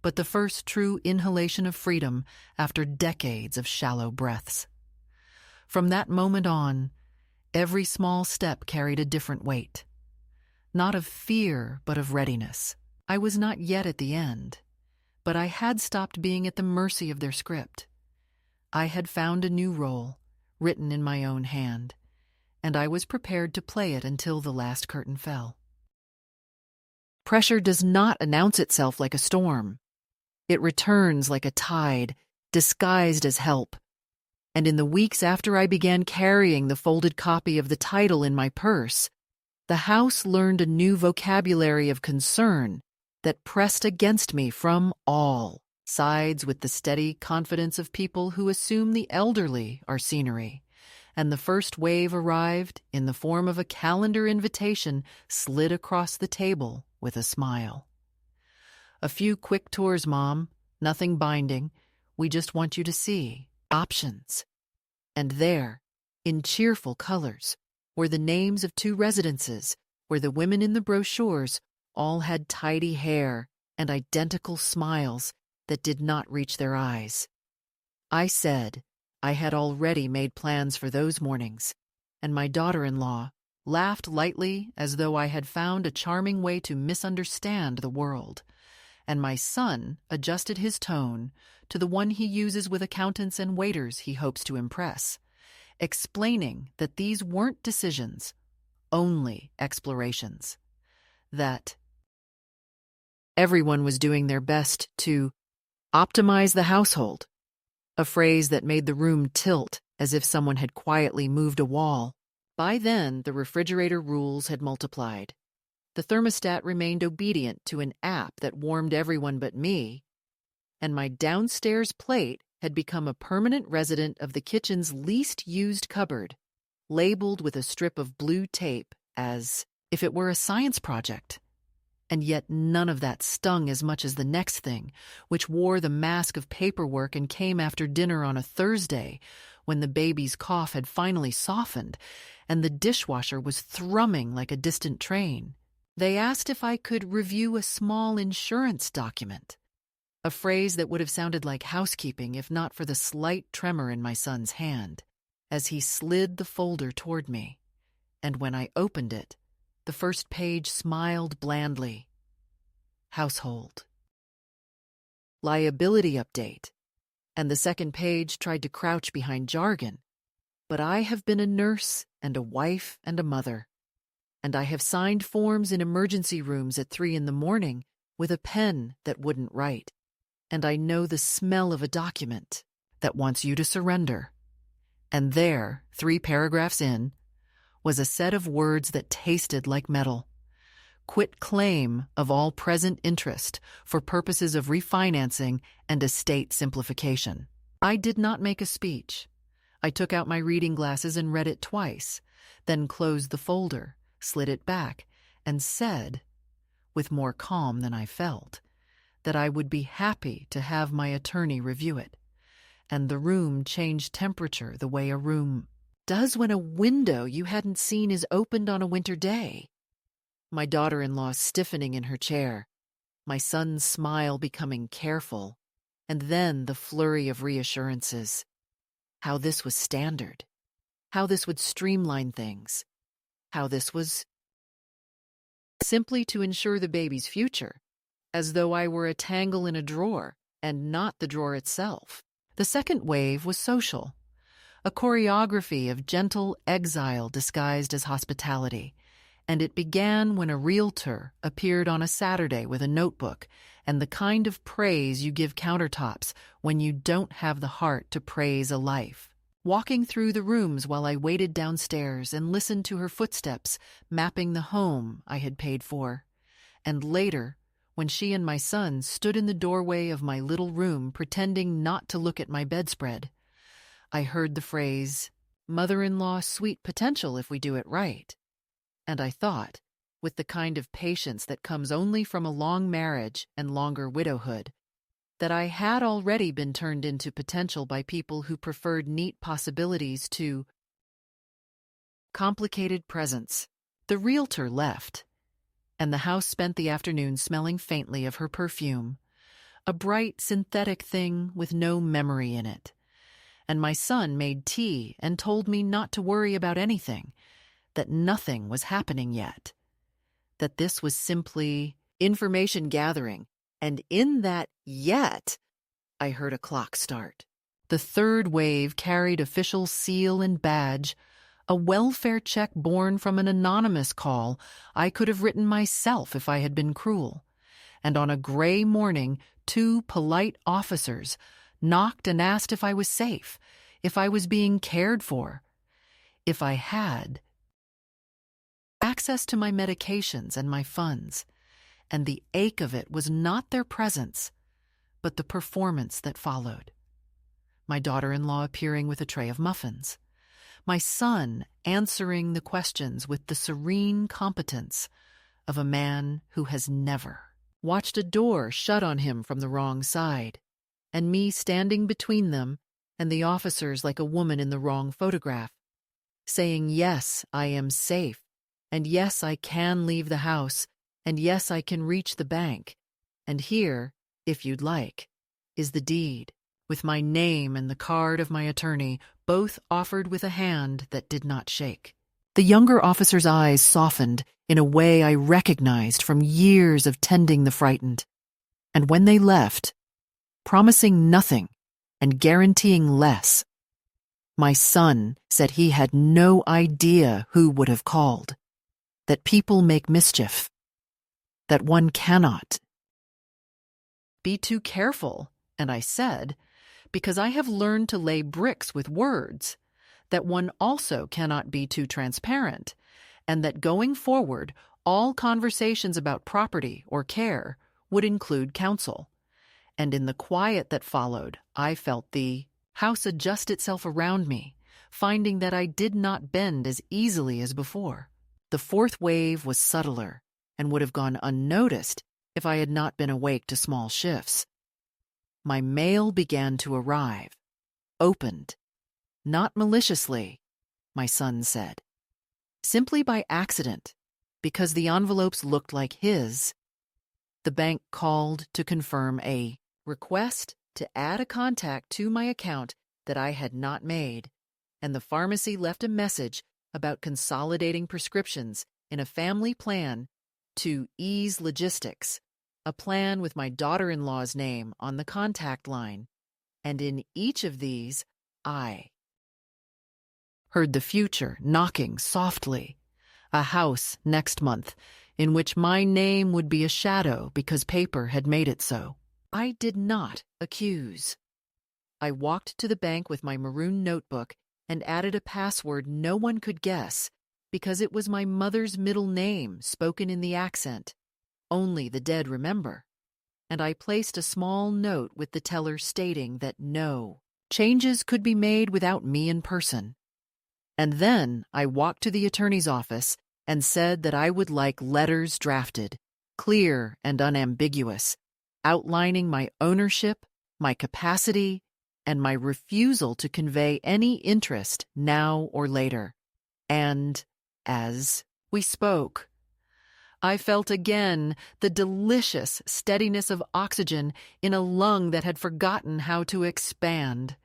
but the first true inhalation of freedom after decades of shallow breaths. From that moment on, every small step carried a different weight. Not of fear, but of readiness. I was not yet at the end, but I had stopped being at the mercy of their script. I had found a new role, written in my own hand, and I was prepared to play it until the last curtain fell. Pressure does not announce itself like a storm. It returns like a tide, disguised as help. And in the weeks after I began carrying the folded copy of the title in my purse, the house learned a new vocabulary of concern that pressed against me from all sides with the steady confidence of people who assume the elderly are scenery, and the first wave arrived in the form of a calendar invitation slid across the table with a smile. "A few quick tours, Mom. Nothing binding. We just want you to see options." And there, in cheerful colors, were the names of 2 residences where the women in the brochures all had tidy hair and identical smiles that did not reach their eyes. I said I had already made plans for those mornings, and my daughter-in-law laughed lightly as though I had found a charming way to misunderstand the world, and my son adjusted his tone to the one he uses with accountants and waiters he hopes to impress, explaining that these weren't decisions, only explorations, that everyone was doing their best to optimize the household, a phrase that made the room tilt as if someone had quietly moved a wall. By then, the refrigerator rules had multiplied. The thermostat remained obedient to an app that warmed everyone but me, and my downstairs plate had become a permanent resident of the kitchen's least used cupboard, labeled with a strip of blue tape as if it were a science project. And yet none of that stung as much as the next thing, which wore the mask of paperwork and came after dinner on a Thursday, when the baby's cough had finally softened and the dishwasher was thrumming like a distant train. They asked if I could review a small insurance document, a phrase that would have sounded like housekeeping if not for the slight tremor in my son's hand, as he slid the folder toward me. And when I opened it, the first page smiled blandly. Household. Liability update. And the second page tried to crouch behind jargon, but I have been a nurse and a wife and a mother, and I have signed forms in emergency rooms at 3 in the morning with a pen that wouldn't write, and I know the smell of a document that wants you to surrender. And there, 3 paragraphs in, was a set of words that tasted like metal. Quit claim of all present interest for purposes of refinancing and estate simplification. I did not make a speech. I took out my reading glasses and read it twice, then closed the folder, slid it back, and said, with more calm than I felt, that I would be happy to have my attorney review it. And the room changed temperature the way a room does when a window you hadn't seen is opened on a winter day. My daughter-in-law stiffening in her chair, my son's smile becoming careful, and then the flurry of reassurances. How this was standard, how this would streamline things, how this was simply to ensure the baby's future, as though I were a tangle in a drawer and not the drawer itself. The second wave was social, a choreography of gentle exile disguised as hospitality, and it began when a realtor appeared on a Saturday with a notebook and the kind of praise you give countertops when you don't have the heart to praise a life. Walking through the rooms while I waited downstairs and listened to her footsteps mapping the home I had paid for, and later, when she and my son stood in the doorway of my little room pretending not to look at my bedspread, I heard the phrase, "Mother-in-law sweet potential if we do it right." And I thought, with the kind of patience that comes only from a long marriage and longer widowhood, that I had already been turned into potential by people who preferred neat possibilities to complicated presents. The realtor left, and the house spent the afternoon smelling faintly of her perfume, a bright synthetic thing with no memory in it. And my son made tea and told me not to worry about anything, that nothing was happening yet, that this was simply information gathering, and in that yet, I heard a clock start. The third wave carried official seal and badge, a welfare check born from an anonymous call I could have written myself if I had been cruel, and on a gray morning, 2 polite officers knocked and asked if I was safe, if I was being cared for, if I had access to my medications and my funds, and the ache of it was not their presence, but the performance that followed. My daughter-in-law appearing with a tray of muffins, my son answering the questions with the serene competence of a man who has never watched a door shut on him from the wrong side, and me standing between them and the officers like a woman in the wrong photograph, saying, yes, I am safe, and yes, I can leave the house, and yes, I can reach the bank, and here, if you'd like, is the deed, with my name and the card of my attorney, both offered with a hand that did not shake. The younger officer's eyes softened in a way I recognized from years of tending the frightened, and when they left, promising nothing and guaranteeing less, my son said he had no idea who would have called, that people make mischief, that one cannot be too careful, and I said, because I have learned to lay bricks with words, that one also cannot be too transparent, and that going forward, all conversations about property or care would include counsel. And in the quiet that followed, I felt the house adjust itself around me, finding that I did not bend as easily as before. The fourth wave was subtler and would have gone unnoticed if I had not been awake to small shifts. My mail began to arrive, opened, not maliciously, my son said, simply by accident, because the envelopes looked like his. The bank called to confirm a request to add a contact to my account that I had not made, and the pharmacy left a message about consolidating prescriptions in a family plan to ease logistics, a plan with my daughter-in-law's name on the contact line, and in each of these, I heard the future knocking softly. A house next month, in which my name would be a shadow because paper had made it so. I did not accuse. I walked to the bank with my maroon notebook and added a password no one could guess because it was my mother's middle name spoken in the accent. Only the dead remember. And I placed a small note with the teller stating that no changes could be made without me in person. And then I walked to the attorney's office and said that I would like letters drafted, clear and unambiguous, outlining my ownership, my capacity, and my refusal to convey any interest now or later. And as we spoke, I felt again the delicious steadiness of oxygen in a lung that had forgotten how to expand.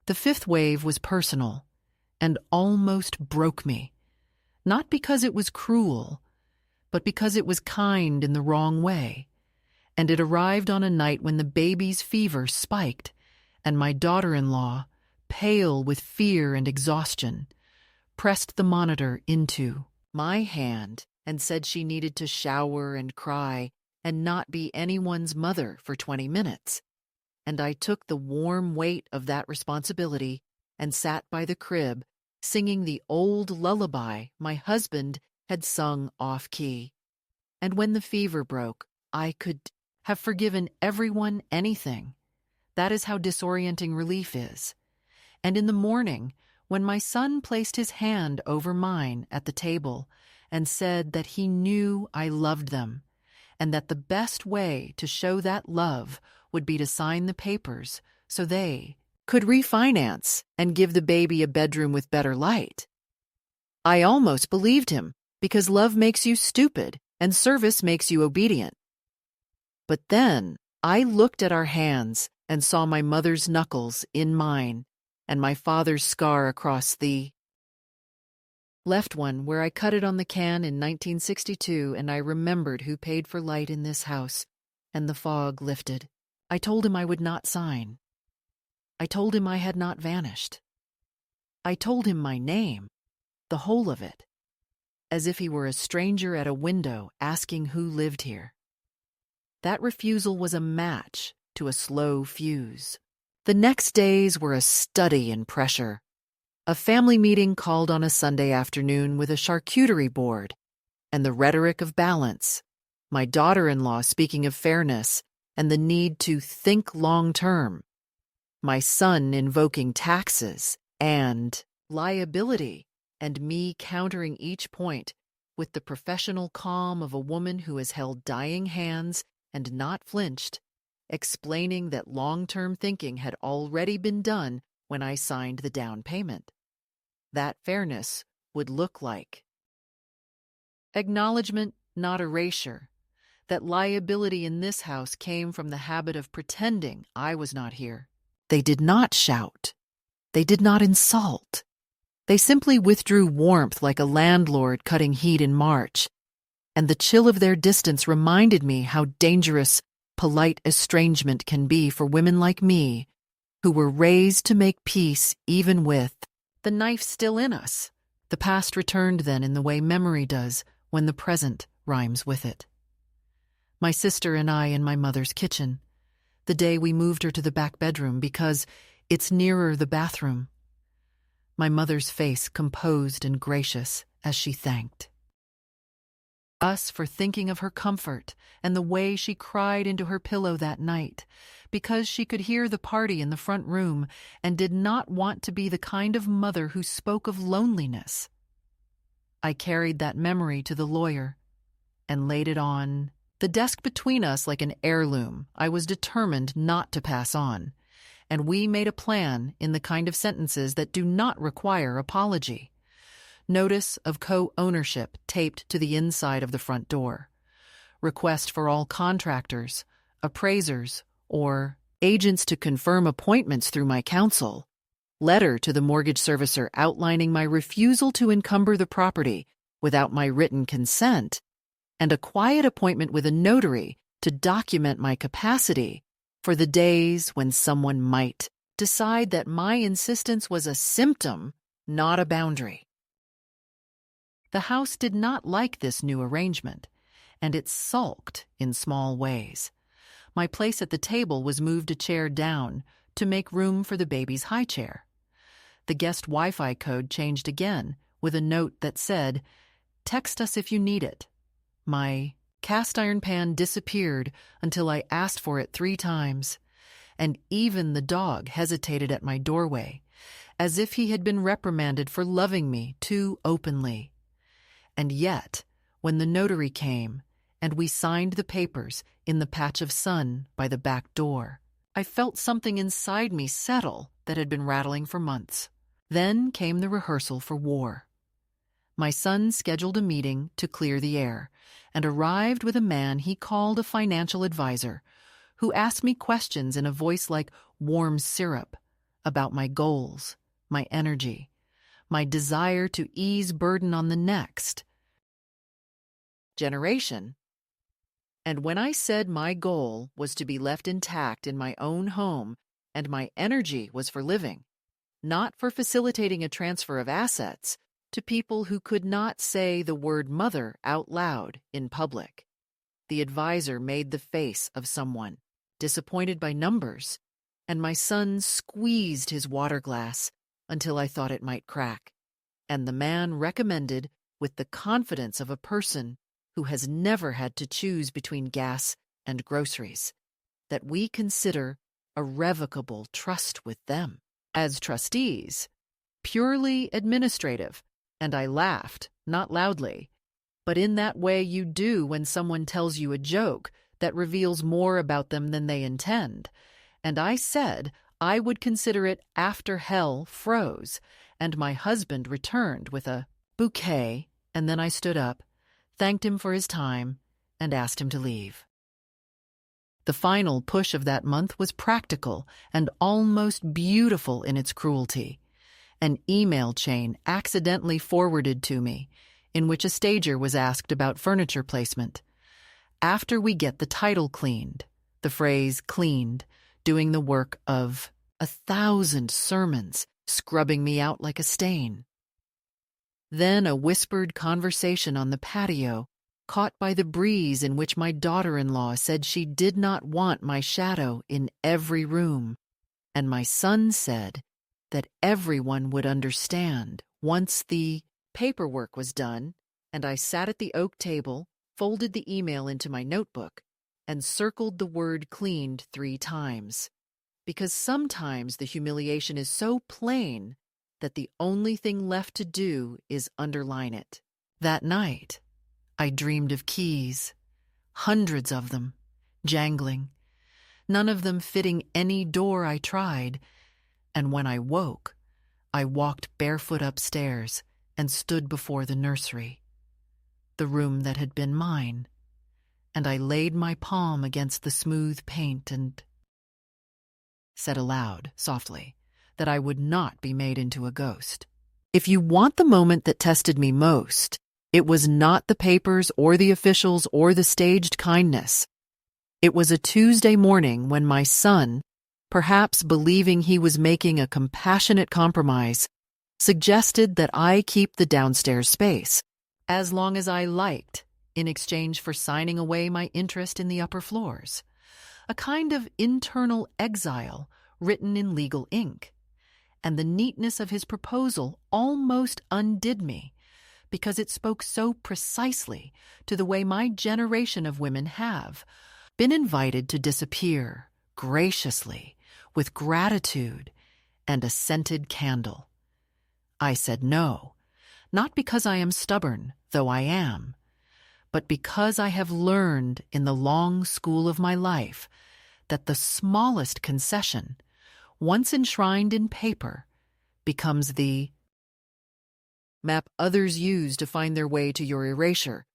The fifth wave was personal and almost broke me, not because it was cruel, but because it was kind in the wrong way. And it arrived on a night when the baby's fever spiked, and my daughter-in-law, pale with fear and exhaustion, pressed the monitor into my hand and said she needed to shower and cry and not be anyone's mother for 20 minutes. And I took the warm weight of that responsibility and sat by the crib, singing the old lullaby my husband had sung off-key. And when the fever broke, I could have forgiven everyone anything. That is how disorienting relief is. And in the morning, when my son placed his hand over mine at the table and said that he knew I loved them, and that the best way to show that love would be to sign the papers so they could refinance and give the baby a bedroom with better light, I almost believed him, because love makes you stupid and service makes you obedient. But then I looked at our hands and saw my mother's knuckles in mine and my father's scar across the left one where I cut it on the can in 1962, and I remembered who paid for light in this house, and the fog lifted. I told him I would not sign. I told him I had not vanished. I told him my name, the whole of it, as if he were a stranger at a window asking who lived here. That refusal was a match to a slow fuse. The next days were a study in pressure. A family meeting called on a Sunday afternoon with a charcuterie board and the rhetoric of balance, my daughter-in-law speaking of fairness and the need to think long-term, my son invoking taxes and liability, and me countering each point with the professional calm of a woman who has held dying hands and not flinched, explaining that long-term thinking had already been done when I signed the down payment. That fairness would look like acknowledgement, not erasure, that liability in this house came from the habit of pretending I was not here. They did not shout. They did not insult. They simply withdrew warmth like a landlord cutting heat in March, and the chill of their distance reminded me how dangerous polite estrangement can be for women like me, who were raised to make peace even with the knife still in us. The past returned then in the way memory does when the present rhymes with it. My sister and I in my mother's kitchen, the day we moved her to the back bedroom because it's nearer the bathroom. My mother's face composed and gracious as she thanked us for thinking of her comfort and the way she cried into her pillow that night, because she could hear the party in the front room and did not want to be the kind of mother who spoke of loneliness. I carried that memory to the lawyer and laid it on the desk between us like an heirloom I was determined not to pass on, and we made a plan in the kind of sentences that do not require apology. Notice of co-ownership taped to the inside of the front door. Request for all contractors, appraisers, or agents to confirm appointments through my counsel. Letter to the mortgage servicer outlining my refusal to encumber the property without my written consent, and a quiet appointment with a notary to document my capacity for the days when someone might decide that my insistence was a symptom, not a boundary. The house did not like this new arrangement, and it sulked in small ways. My place at the table was moved a chair down to make room for the baby's high chair. The guest Wi-Fi code changed again with a note that said, "Text us if you need it." My cast iron pan disappeared until I asked for it 3 times, and even the dog hesitated at my doorway, as if he had been reprimanded for loving me too openly. And yet, when the notary came and we signed the papers in the patch of sun by the back door, I felt something inside me settle that had been rattling for months. Then came the rehearsal for war. My son scheduled a meeting to clear the air and arrived with a man he called a financial advisor, who asked me questions in a voice like warm syrup about my goals, my energy, my desire to ease burden on the next generation. And when I said my goal was to be left intact in my own home and my energy was for living, not for facilitating a transfer of assets to people who could not say the word mother out loud in public, the advisor made the face of someone disappointed by numbers, and my son squeezed his water glass until I thought it might crack. And the man recommended, with the confidence of a person who has never had to choose between gas and groceries, that we consider a revocable trust with them as trustees, purely administrative. And I laughed, not loudly, but in that way you do when someone tells you a joke that reveals more about them than they intend. And I said I would consider it after hell froze, and my husband returned with a bouquet, and then I stood up, thanked him for his time, and asked him to leave. The final push of that month was practical and almost beautiful in its cruelty. An email chain accidentally forwarded to me, in which a stager was asked about furniture placement. After we get the title cleaned, the phrase cleaned, doing the work of 1,000 sermons, scrubbing me out like a stain. Then a whispered conversation on the patio, caught by the breeze, in which my daughter-in-law said she did not want my shadow in every room, and my son said that everyone would understand once the paperwork was done, and I sat at the oak table, folded the email into my notebook, and circled the word cleaned 3 times, because sometimes the humiliation is so plain that the only thing left to do is underline it. That night, I dreamed of keys, hundreds of them, jangling, none of them fitting any door I tried, and when I woke, I walked barefoot upstairs and stood before the nursery, the room that had been mine, and I laid my palm against the smooth paint and said aloud, softly, that I would not be made into a ghost. If you want the moment that tested me most, it was not the papers or the officials or the staged kindness. It was a Tuesday morning when my son, perhaps believing he was making a compassionate compromise, suggested that I keep the downstairs space, as long as I liked, in exchange for signing away my interest in the upper floors. A kind of internal exile written in legal ink. And the neatness of his proposal almost undid me, because it spoke so precisely to the way my generation of women have been invited to disappear graciously, with gratitude and a scented candle. I said no, not because I am stubborn, though I am, but because I have learned in the long school of my life that the smallest concession, once enshrined in paper, becomes the map others use to find their way to your erasure,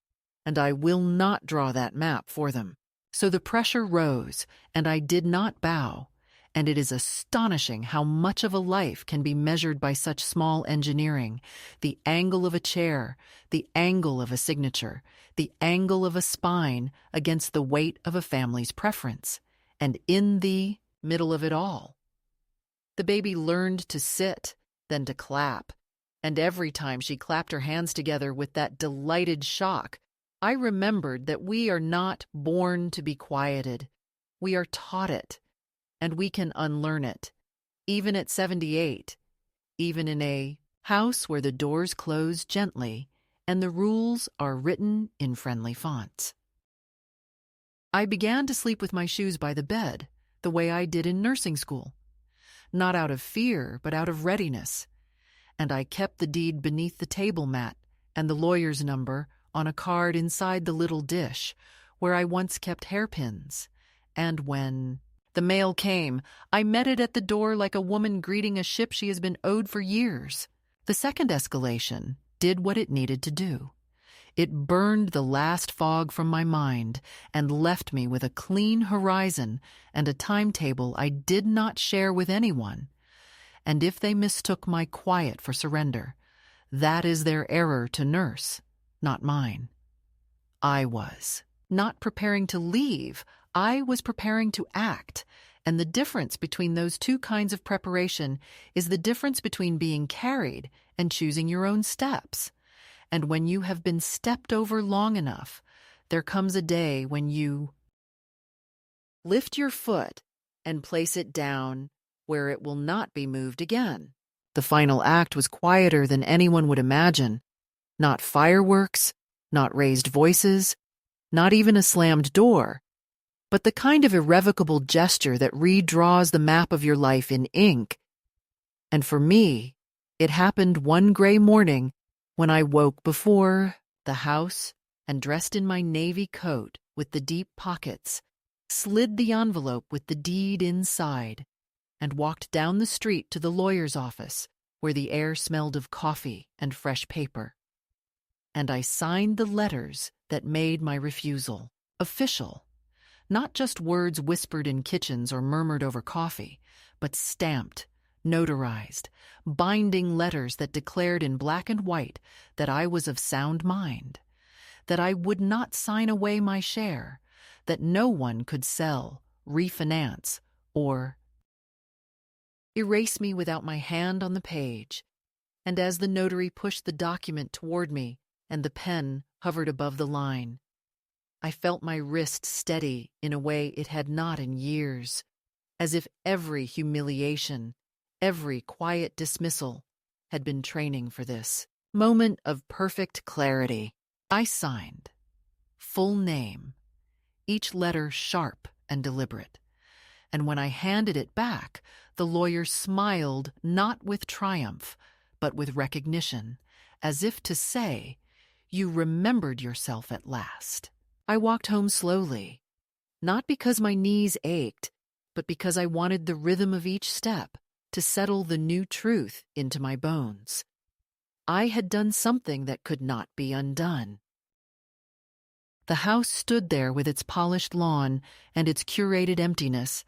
and I will not draw that map for them. So the pressure rose, and I did not bow, and it is astonishing how much of a life can be measured by such small engineering: the angle of a chair, the angle of a signature, the angle of a spine against the weight of a family's preference, and in the middle of it all, The baby learned to sit, then to clap, and every time she clapped her hands together with that delighted shock, I remembered that we are not born to be quieted. We are taught it, and we can unlearn it, even at 78, even in a house where the doors close gently and the rules are written in friendly fonts. I began to sleep with my shoes by the bed, the way I did in nursing school, not out of fear, but out of readiness. And I kept the deed beneath the table mat and the lawyer's number on a card inside the little dish where I once kept hairpins. And when the mail came, I met it at the door like a woman greeting a ship she has been owed for years. The second escalation did what it needed to do. It burned the last fog from my mind and left me with a clean horizon and a timetable I did not share with anyone. And if they mistook my quiet for surrender, that is their error to nurse, not mine. I was not preparing to leave, I was preparing to act. And the difference between those two kinds of preparation is the difference between being carried and choosing your own steps. And when you have been stepped over long enough, there comes a day when you lift your foot and place it down where it will not be moved again. The final act was quieter than anyone would imagine. Not fireworks, not raised voices, not even a slammed door, but the kind of irrevocable gesture that redraws the map of your life in ink. And for me, it happened one gray morning when I woke before the house and dressed in my navy coat with the deep pockets, slid the envelope with the deed inside, and walked down the street to the lawyer's office where the air smelled of coffee and fresh paper. And I signed the letters that made my refusal official. Not just words whispered in kitchens or murmured over coffee, but stamped, notarized, binding letters that declared in black and white that I was of sound mind, that I would not sign away my share, that no one could sell, refinance, or erase me without my hand on the page. And as the notary pushed the document toward me and the pen hovered above the line, I felt my wrist steady in a way it had not in years, as if every humiliation, every quiet dismissal had been training for this moment of perfect clarity. I signed, full name, each letter sharp and deliberate. And when I handed it back, the lawyer smiled not with triumph, but with recognition, as if to say, "You remembered yourself at last." I walked home slowly, not because my knees ached, but because I wanted the rhythm of each step to settle the new truth into my bones. I had done something that could not be undone. The house stood there with its polished lawn and its curated emptiness,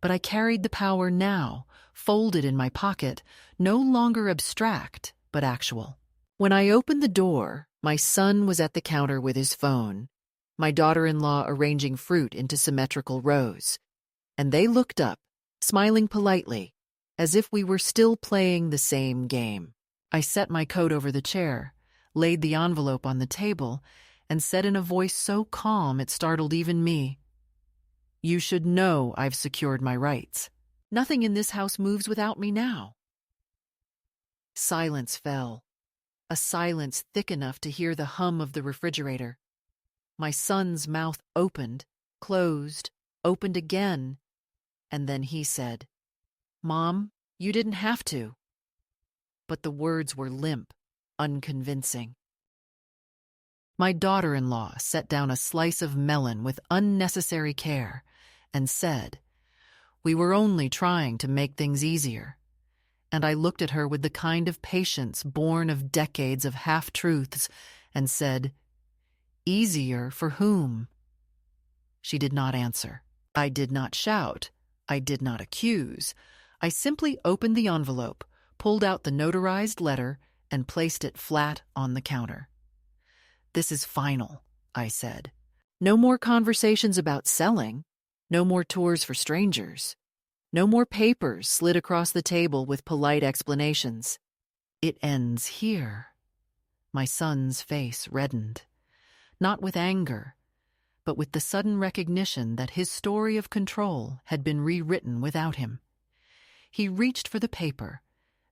but I carried the power now, folded in my pocket, no longer abstract, but actual. When I opened the door, my son was at the counter with his phone, my daughter-in-law arranging fruit into symmetrical rows, and they looked up, smiling politely, as if we were still playing the same game. I set my coat over the chair, laid the envelope on the table, and said in a voice so calm it startled even me, "You should know I've secured my rights. Nothing in this house moves without me now." Silence fell, a silence thick enough to hear the hum of the refrigerator. My son's mouth opened, closed, opened again, and then he said, "Mom, you didn't have to." But the words were limp, unconvincing. My daughter-in-law set down a slice of melon with unnecessary care and said, "We were only trying to make things easier." And I looked at her with the kind of patience born of decades of half-truths and said, "Easier for whom?" She did not answer. I did not shout. I did not accuse. I simply opened the envelope, pulled out the notarized letter, and placed it flat on the counter. "This is final," I said. "No more conversations about selling. No more tours for strangers. No more papers slid across the table with polite explanations. It ends here. My son's face reddened, not with anger, but with the sudden recognition that his story of control had been rewritten without him. He reached for the paper,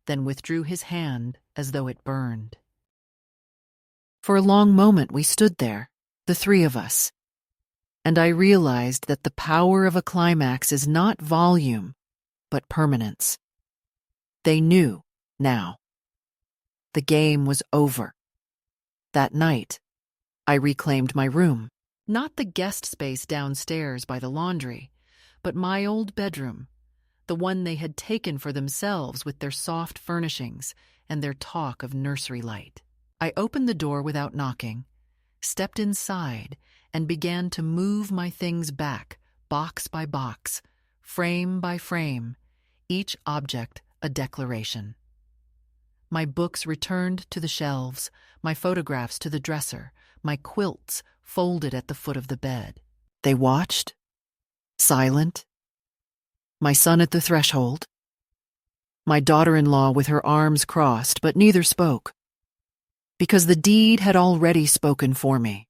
then withdrew his hand as though it burned. For a long moment we stood there, the three of us, and I realized that the power of a climax is not volume, but permanence. They knew now. The game was over. That night, I reclaimed my room. Not the guest space downstairs by the laundry, but my old bedroom, the one they had taken for themselves with their soft furnishings and their talk of nursery light. I opened the door without knocking, stepped inside, and began to move my things back, box by box, frame by frame, each object a declaration. My books returned to the shelves, my photographs to the dresser, my quilts folded at the foot of the bed. They watched, silent, my son at the threshold, my daughter-in-law with her arms crossed, but neither spoke, because the deed had already spoken for me.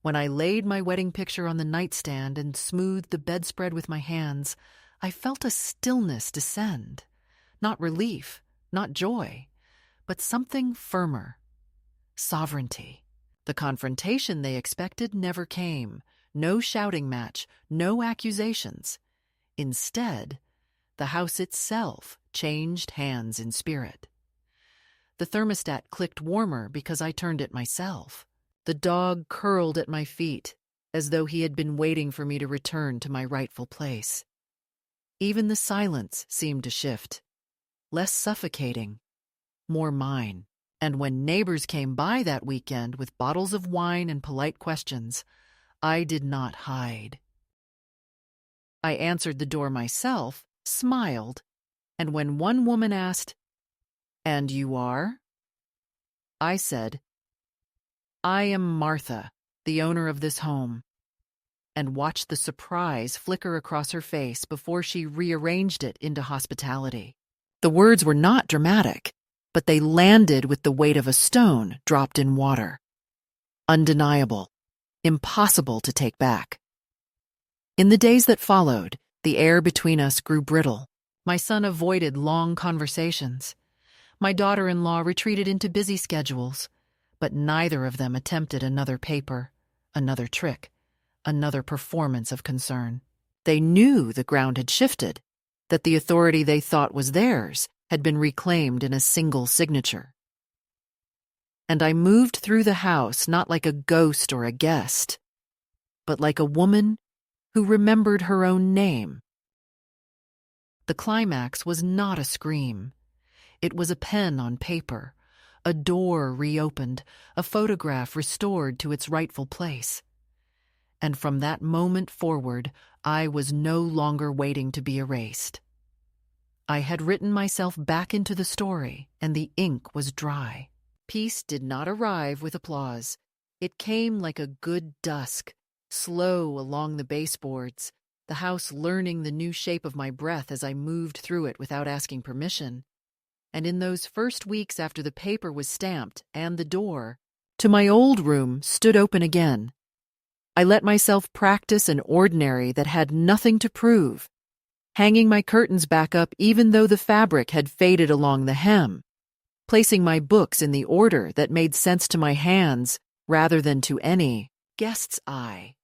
When I laid my wedding picture on the nightstand and smoothed the bedspread with my hands, I felt a stillness descend, not relief, not joy, but something firmer, sovereignty. The confrontation they expected never came, no shouting match, no accusations. Instead, the house itself changed hands in spirit. The thermostat clicked warmer because I turned it myself. The dog curled at my feet, as though he had been waiting for me to return to my rightful place. Even the silence seemed to shift, less suffocating, more mine. And when neighbors came by that weekend with bottles of wine and polite questions, I did not hide. I answered the door myself, smiled, and when one woman asked, "And you are?" I said, "I am Martha, the owner of this home," and watched the surprise flicker across her face before she rearranged it into hospitality. The words were not dramatic, but they landed with the weight of a stone dropped in water. Undeniable, impossible to take back. In the days that followed, the air between us grew brittle. My son avoided long conversations. My daughter-in-law retreated into busy schedules, but neither of them attempted another paper, another trick, another performance of concern. They knew the ground had shifted, that the authority they thought was theirs had been reclaimed in a single signature. And I moved through the house not like a ghost or a guest, but like a woman who remembered her own name. The climax was not a scream. It was a pen on paper, a door reopened, a photograph restored to its rightful place. And from that moment forward, I was no longer waiting to be erased. I had written myself back into the story, and the ink was dry. Peace did not arrive with applause. It came like a good dusk, slow along the baseboards, the house learning the new shape of my breath as I moved through it without asking permission. And in those first weeks after the paper was stamped and the door to my old room stood open again, I let myself practice an ordinary that had nothing to prove, hanging my curtains back up even though the fabric had faded along the hem, placing my books in the order that made sense to my hands rather than to any guest's eye,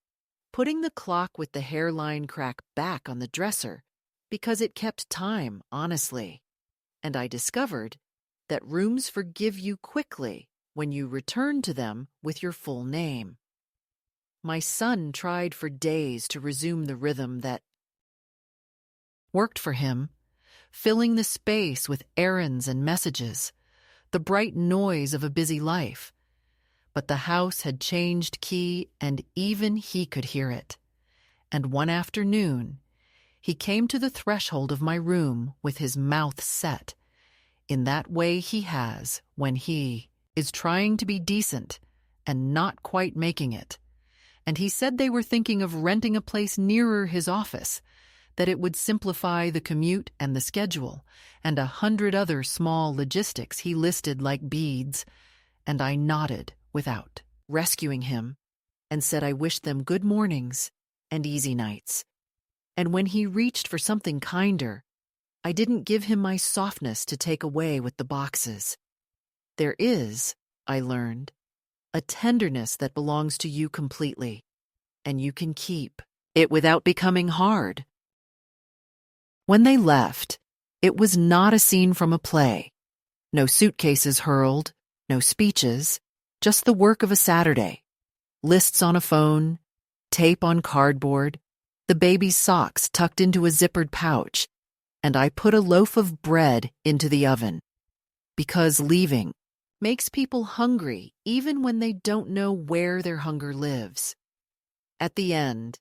putting the clock with the hairline crack back on the dresser because it kept time, honestly. And I discovered that rooms forgive you quickly when you return to them with your full name. My son tried for days to resume the rhythm that worked for him, filling the space with errands and messages, the bright noise of a busy life. But the house had changed key, and even he could hear it. And one afternoon, he came to the threshold of my room with his mouth set, in that way he has when he is trying to be decent and not quite making it. And he said they were thinking of renting a place nearer his office, that it would simplify the commute and the schedule, and 100 other small logistics he listed like beads, and I nodded without rescuing him and said I wished them good mornings and easy nights. And when he reached for something kinder, I didn't give him my softness to take away with the boxes. There is, I learned, a tenderness that belongs to you completely, and you can keep it without becoming hard. When they left, it was not a scene from a play. No suitcases hurled, no speeches, just the work of a Saturday. Lists on a phone, tape on cardboard, the baby's socks tucked into a zippered pouch, and I put a loaf of bread into the oven. Because leaving makes people hungry even when they don't know where their hunger lives. At the end,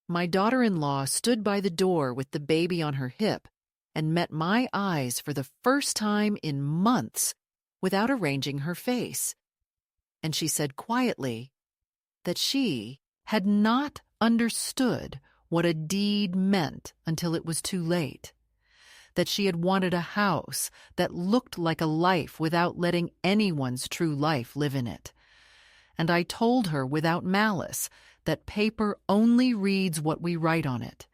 my daughter-in-law stood by the door with the baby on her hip and met my eyes for the first time in months without arranging her face. And she said quietly that she had not understood what a deed meant until it was too late, that she had wanted a house that looked like a life without letting anyone's true life live in it. And I told her without malice that paper only reads what we write on it,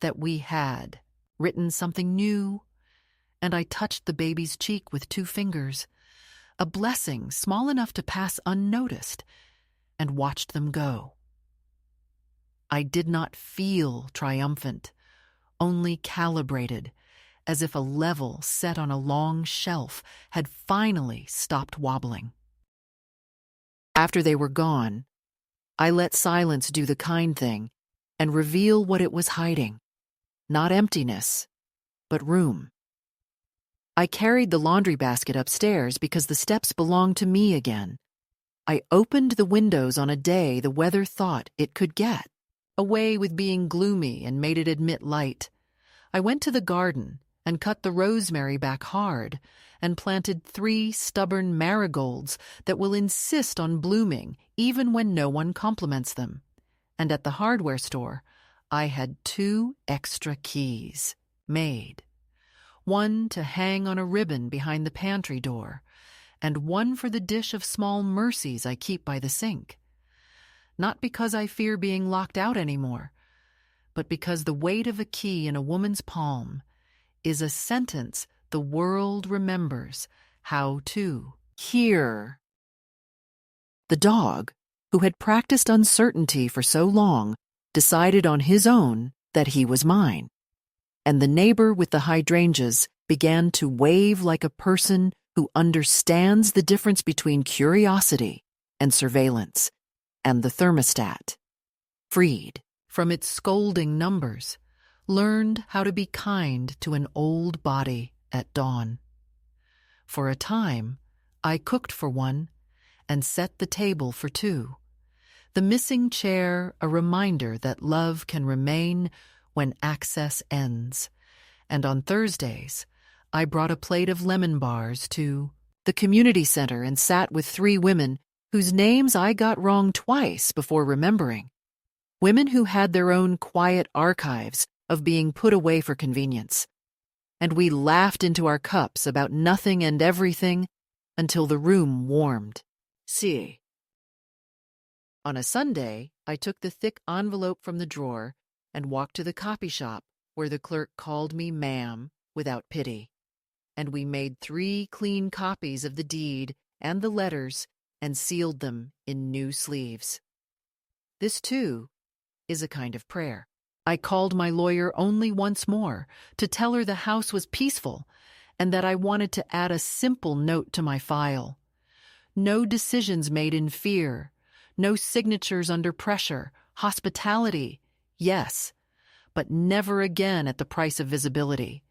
that we had written something new, and I touched the baby's cheek with 2 fingers, a blessing small enough to pass unnoticed, and watched them go. I did not feel triumphant, only calibrated, as if a level set on a long shelf had finally stopped wobbling. After they were gone, I let silence do the kind thing and reveal what it was hiding. Not emptiness, but room. I carried the laundry basket upstairs because the steps belonged to me again. I opened the windows on a day the weather thought it could get, away with being gloomy and made it admit light. I went to the garden and cut the rosemary back hard and planted 3 stubborn marigolds that will insist on blooming even when no one compliments them. And at the hardware store, I had 2 extra keys made. One to hang on a ribbon behind the pantry door, and one for the dish of small mercies I keep by the sink. Not because I fear being locked out anymore, but because the weight of a key in a woman's palm is a sentence the world remembers how to hear. The dog, who had practiced uncertainty for so long, decided on his own that he was mine. And the neighbor with the hydrangeas began to wave like a person who understands the difference between curiosity and surveillance, and the thermostat, freed from its scolding numbers, learned how to be kind to an old body at dawn. For a time, I cooked for one and set the table for 2. The missing chair a reminder that love can remain when access ends. And on Thursdays, I brought a plate of lemon bars to the community center and sat with 3 women whose names I got wrong twice before remembering. Women who had their own quiet archives of being put away for convenience. And we laughed into our cups about nothing and everything until the room warmed. See. On a Sunday, I took the thick envelope from the drawer and walked to the copy shop where the clerk called me ma'am without pity. And we made 3 clean copies of the deed and the letters and sealed them in new sleeves. This, too, is a kind of prayer. I called my lawyer only once more to tell her the house was peaceful and that I wanted to add a simple note to my file. No decisions made in fear, no signatures under pressure, hospitality, yes, but never again at the price of visibility.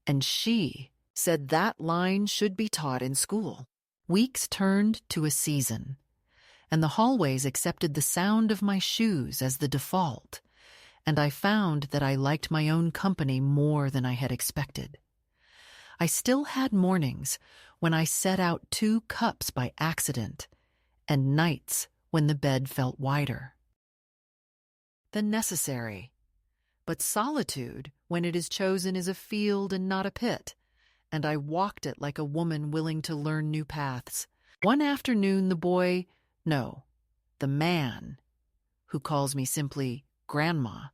And she said that line should be taught in school. Weeks turned to a season, and the hallways accepted the sound of my shoes as the default, and I found that I liked my own company more than I had expected. I still had mornings when I set out 2 cups by accident, and nights when the bed felt wider. The necessary, But solitude, when it is chosen, is a field and not a pit, and I walked it like a woman willing to learn new paths. One afternoon, the man, who calls me simply Grandma,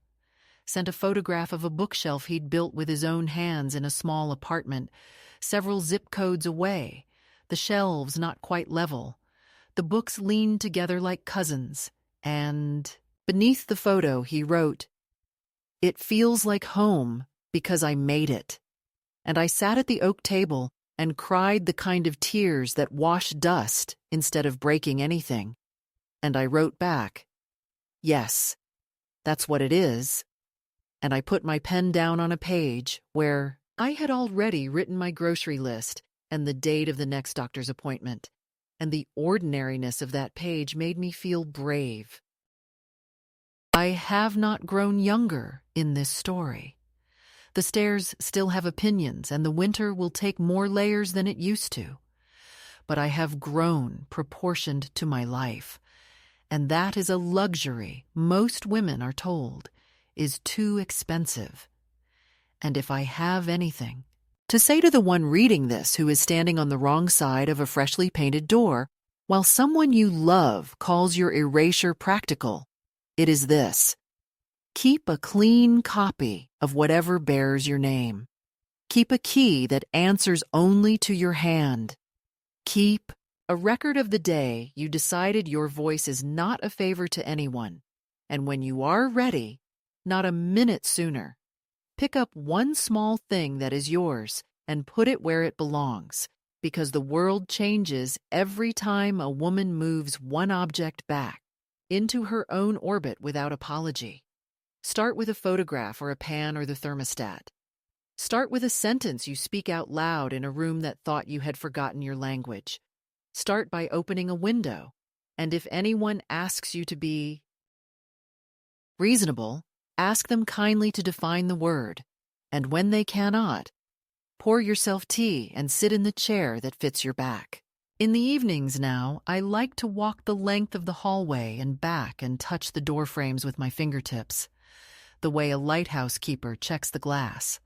sent a photograph of a bookshelf he'd built with his own hands in a small apartment, several zip codes away, the shelves not quite level. The books leaned together like cousins, and beneath the photo he wrote, "It feels like home because I made it." And I sat at the oak table and cried the kind of tears that wash dust instead of breaking anything. And I wrote back, "Yes, that's what it is." And I put my pen down on a page where I had already written my grocery list and the date of the next doctor's appointment, and the ordinariness of that page made me feel brave. I have not grown younger in this story. The stairs still have opinions, and the winter will take more layers than it used to. But I have grown proportioned to my life, and that is a luxury most women are told is too expensive. And if I have anything to say to the one reading this who is standing on the wrong side of a freshly painted door while someone you love calls your erasure practical, it is this: keep a clean copy of whatever bears your name. Keep a key that answers only to your hand. Keep a record of the day you decided your voice is not a favor to anyone, and when you are ready, not a minute sooner, pick up one small thing that is yours and put it where it belongs, because the world changes every time a woman moves one object back into her own orbit without apology. Start with a photograph or a pan or the thermostat. Start with a sentence you speak out loud in a room that thought you had forgotten your language. Start by opening a window, and if anyone asks you to be reasonable, ask them kindly to define the word, and when they cannot, pour yourself tea and sit in the chair that fits your back. In the evenings now, I like to walk the length of the hallway and back and touch the door frames with my fingertips, the way a lighthouse keeper checks the glass,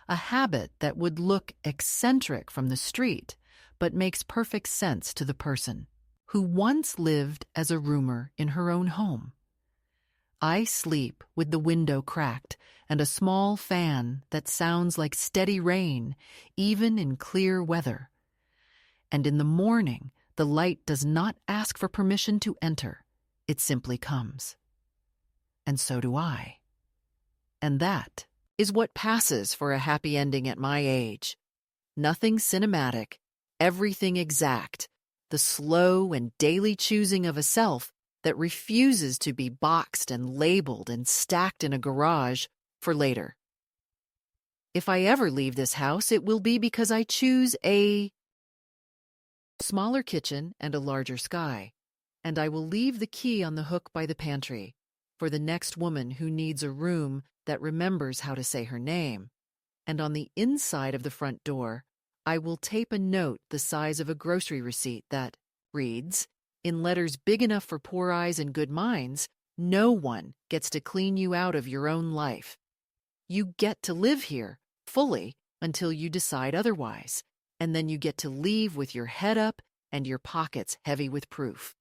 a habit that would look eccentric from the street, but makes perfect sense to the person who once lived as a roomer in her own home. I sleep with the window cracked and a small fan that sounds like steady rain, even in clear weather. And in the morning, the light does not ask for permission to enter. It simply comes. And so do I. And that is what passes for a happy ending at my age. Nothing cinematic, everything exact, the slow and daily choosing of a self that refuses to be boxed and labeled and stacked in a garage for later. If I ever leave this house, it will be because I choose a smaller kitchen and a larger sky, and I will leave the key on the hook by the pantry for the next woman who needs a room that remembers how to say her name. And on the inside of the front door, I will tape a note the size of a grocery receipt that reads, in letters big enough for poor eyes and good minds, "No one gets to clean you out of your own life. You get to live here fully until you decide otherwise, and then you get to leave with your head up and your pockets heavy with proof."